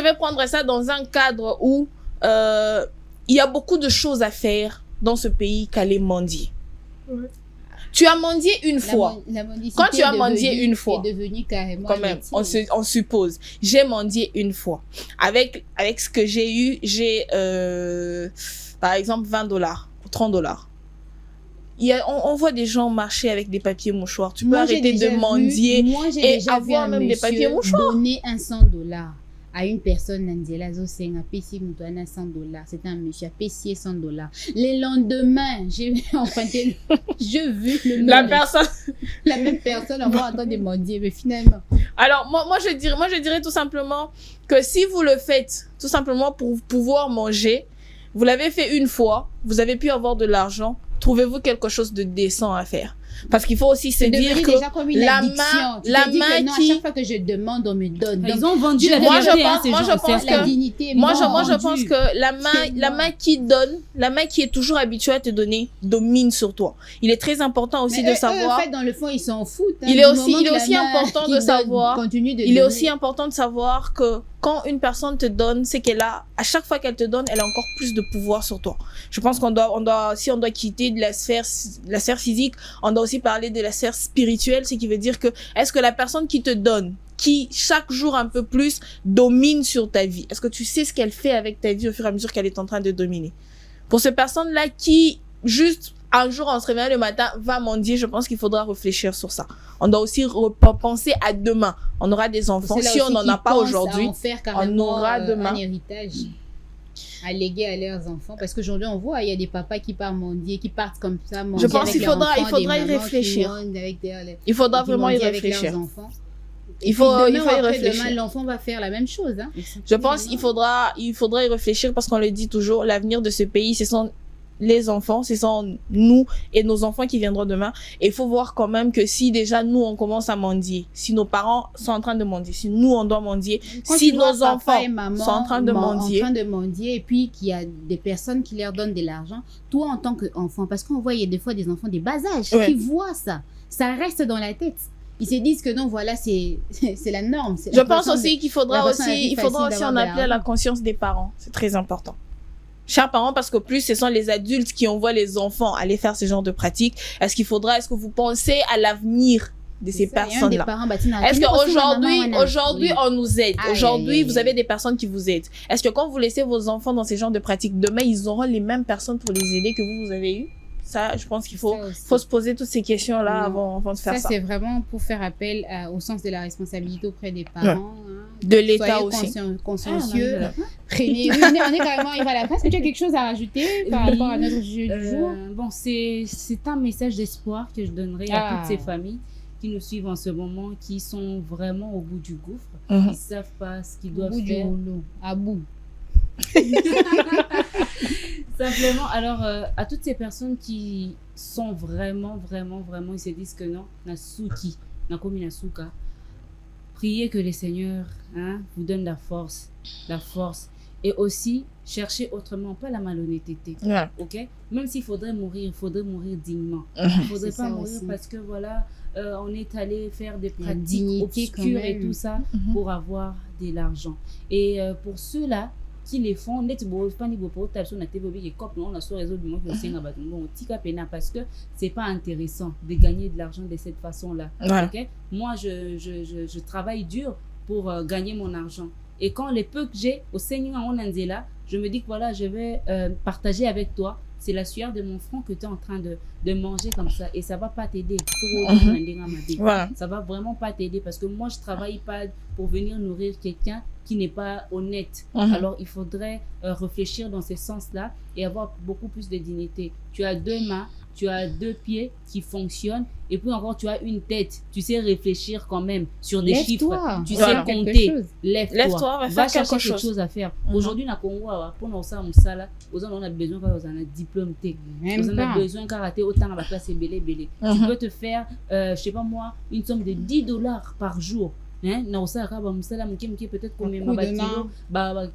vais prendre ça dans un cadre où, il y a beaucoup de choses à faire dans ce pays qu'aller mendier. Ouais. Tu as mendié une fois. Quand tu as mendié une fois, est devenu carrément quand même, on suppose. J'ai mendié une fois. Avec ce que j'ai eu, j'ai, par exemple, $20 ou $30. On voit des gens marcher avec des papiers mouchoirs. Tu peux arrêter de mendier et avoir même des papiers mouchoirs. Donner $100 à une personne, Nandela Zosenga, Pessi Moutouana $100. C'était un monsieur, Pessi $100. Le lendemain, j'ai emprunté, j'ai vu la même personne avoir en train de mendier, mais finalement. Alors, moi, je dirais tout simplement que si vous le faites, tout simplement pour pouvoir manger, vous l'avez fait une fois, vous avez pu avoir de l'argent, trouvez-vous quelque chose de décent à faire. Parce qu'il faut aussi se dire que la main qui... À chaque fois que je demande, on me donne. Ils ont vendu la dignité. Moi, je pense que la main qui donne, la main qui est toujours habituée à te donner, domine sur toi. Il est très important aussi de savoir... En fait, dans le fond, ils s'en foutent. Il est aussi important de savoir... Il est aussi important de savoir que quand une personne te donne, c'est qu'elle a, à chaque fois qu'elle te donne, elle a encore plus de pouvoir sur toi. Je pense si on doit quitter de la sphère physique, on doit aussi parler de la sphère spirituelle, ce qui veut dire que, est-ce que la personne qui te donne, qui chaque jour un peu plus domine sur ta vie, est-ce que tu sais ce qu'elle fait avec ta vie au fur et à mesure qu'elle est en train de dominer? Pour ces personnes-là qui, juste un jour en se réveillant le matin, va mendier, je pense qu'il faudra réfléchir sur ça. On doit aussi penser à demain. On aura des enfants. Si on n'en a pas aujourd'hui, on aura demain un héritage à léguer à leurs enfants. Parce qu'aujourd'hui, on voit, il y a des papas qui partent mendier, qui partent comme ça, mendier. Je pense qu'il faudra y réfléchir. Il faudra vraiment y réfléchir. Il faut y réfléchir. Demain, l'enfant va faire la même chose. Hein. Je pense qu'il faudra y réfléchir parce qu'on le dit toujours, l'avenir de ce pays, ce sont les enfants, ce sont nous et nos enfants qui viendront demain. Et il faut voir quand même que si déjà nous on commence à mendier, si nos parents sont en train de mendier, si nous on doit mendier, si nos enfants sont en train de mendier, et puis qu'il y a des personnes qui leur donnent de l'argent, toi en tant qu'enfant, parce qu'on voit il y a des fois des enfants des bas âges qui voient ça reste dans la tête. Ils se disent que non, voilà, c'est la norme. Je pense aussi qu'il faudra aussi en appeler à la conscience des parents. C'est très important. Chers parents, parce que plus ce sont les adultes qui envoient les enfants aller faire ce genre de pratiques, est-ce que vous pensez à l'avenir de ces personnes-là? Est-ce qu'aujourd'hui, on nous aide? Aujourd'hui, vous avez des personnes qui vous aident. Est-ce que quand vous laissez vos enfants dans ces genres de pratiques, demain, ils auront les mêmes personnes pour les aider que vous avez eu? Ça, je pense qu'il faut se poser toutes ces questions-là avant de faire ça. Ça, c'est vraiment pour faire appel au sens de la responsabilité auprès des parents. Ouais. De l'État aussi. Consciencieux. On est carrément arrivé à la fin. Est-ce que tu as quelque chose à rajouter par rapport à notre sujet du jour? Bon, c'est un message d'espoir que je donnerai à toutes ces familles qui nous suivent en ce moment, qui sont vraiment au bout du gouffre. Ils ne savent pas ce qu'ils doivent faire. À bout. Simplement, alors, à toutes ces personnes qui sont vraiment, ils se disent que non, Nasuki, Nakomi Nasuka, priez que les seigneurs vous donnent la force, et aussi chercher autrement, pas la malhonnêteté, ok? Même s'il faudrait mourir dignement. Il ne faudrait pas mourir parce que voilà, on est allé faire des pratiques obscures et tout ça pour avoir de l'argent. Et pour ceux-là, qui les font net bofani bopo tabso na TV bi cop non na sur réseau du monde aussi na bato bon tika pena parce que c'est pas intéressant de gagner de l'argent de cette façon-là. Voilà. OK? Moi je travaille dur pour gagner mon argent. Et quand les peu que j'ai au Seigneur en Anzela, je me dis que voilà, je vais partager avec toi. C'est la sueur de mon front que tu es en train de manger comme ça. Et ça va pas t'aider. Voilà. Ça va vraiment pas t'aider parce que moi, je travaille pas pour venir nourrir quelqu'un qui n'est pas honnête. Alors, il faudrait réfléchir dans ce sens-là et avoir beaucoup plus de dignité. Tu as 2 mains, tu as 2 pieds qui fonctionnent et puis encore tu as une tête. Tu sais réfléchir quand même sur des chiffres. Tu sais compter. Lève-toi, va chercher quelque chose à faire. Aujourd'hui, na Congo, pour nous ça, on a besoin d'un diplôme T. On a besoin karaté autant à la place belé. Tu peux te faire, je sais pas moi, une somme de $10 par jour. Peut-être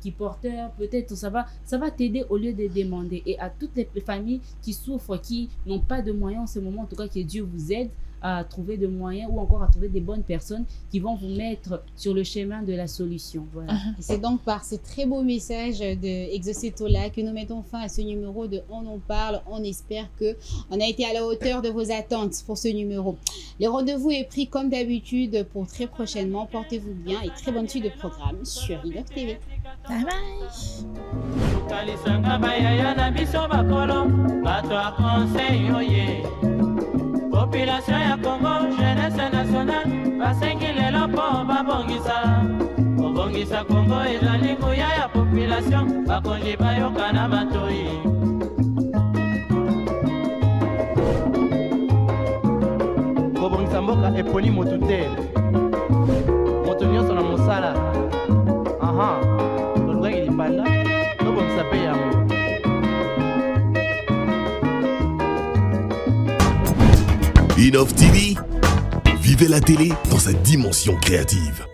qui porteur, peut-être ça va t'aider au lieu de demander. Et à toutes les familles qui souffrent, qui n'ont pas de moyens en ce moment, en tout cas que Dieu vous aide à trouver des moyens ou encore à trouver des bonnes personnes qui vont vous mettre sur le chemin de la solution. Voilà. Et c'est donc par ce très beau message de Exaucé Tola que nous mettons fin à ce numéro de On en parle. On espère qu'on a été à la hauteur de vos attentes pour ce numéro. Le rendez-vous est pris comme d'habitude pour très prochainement. Portez-vous bien et très bonne suite de programme sur Idoc TV. Bye bye. Population ya Congo, jeunesse nationale, basengi lelo po babongisa Congo ezali nguya ya population, bakonzi bayoka na batoi. Kobongisa mboka eponi motu te, moto nyonso na mosala. Tolukaki libanda, tobongisa pe yango. Innov TV, vivez la télé dans sa dimension créative.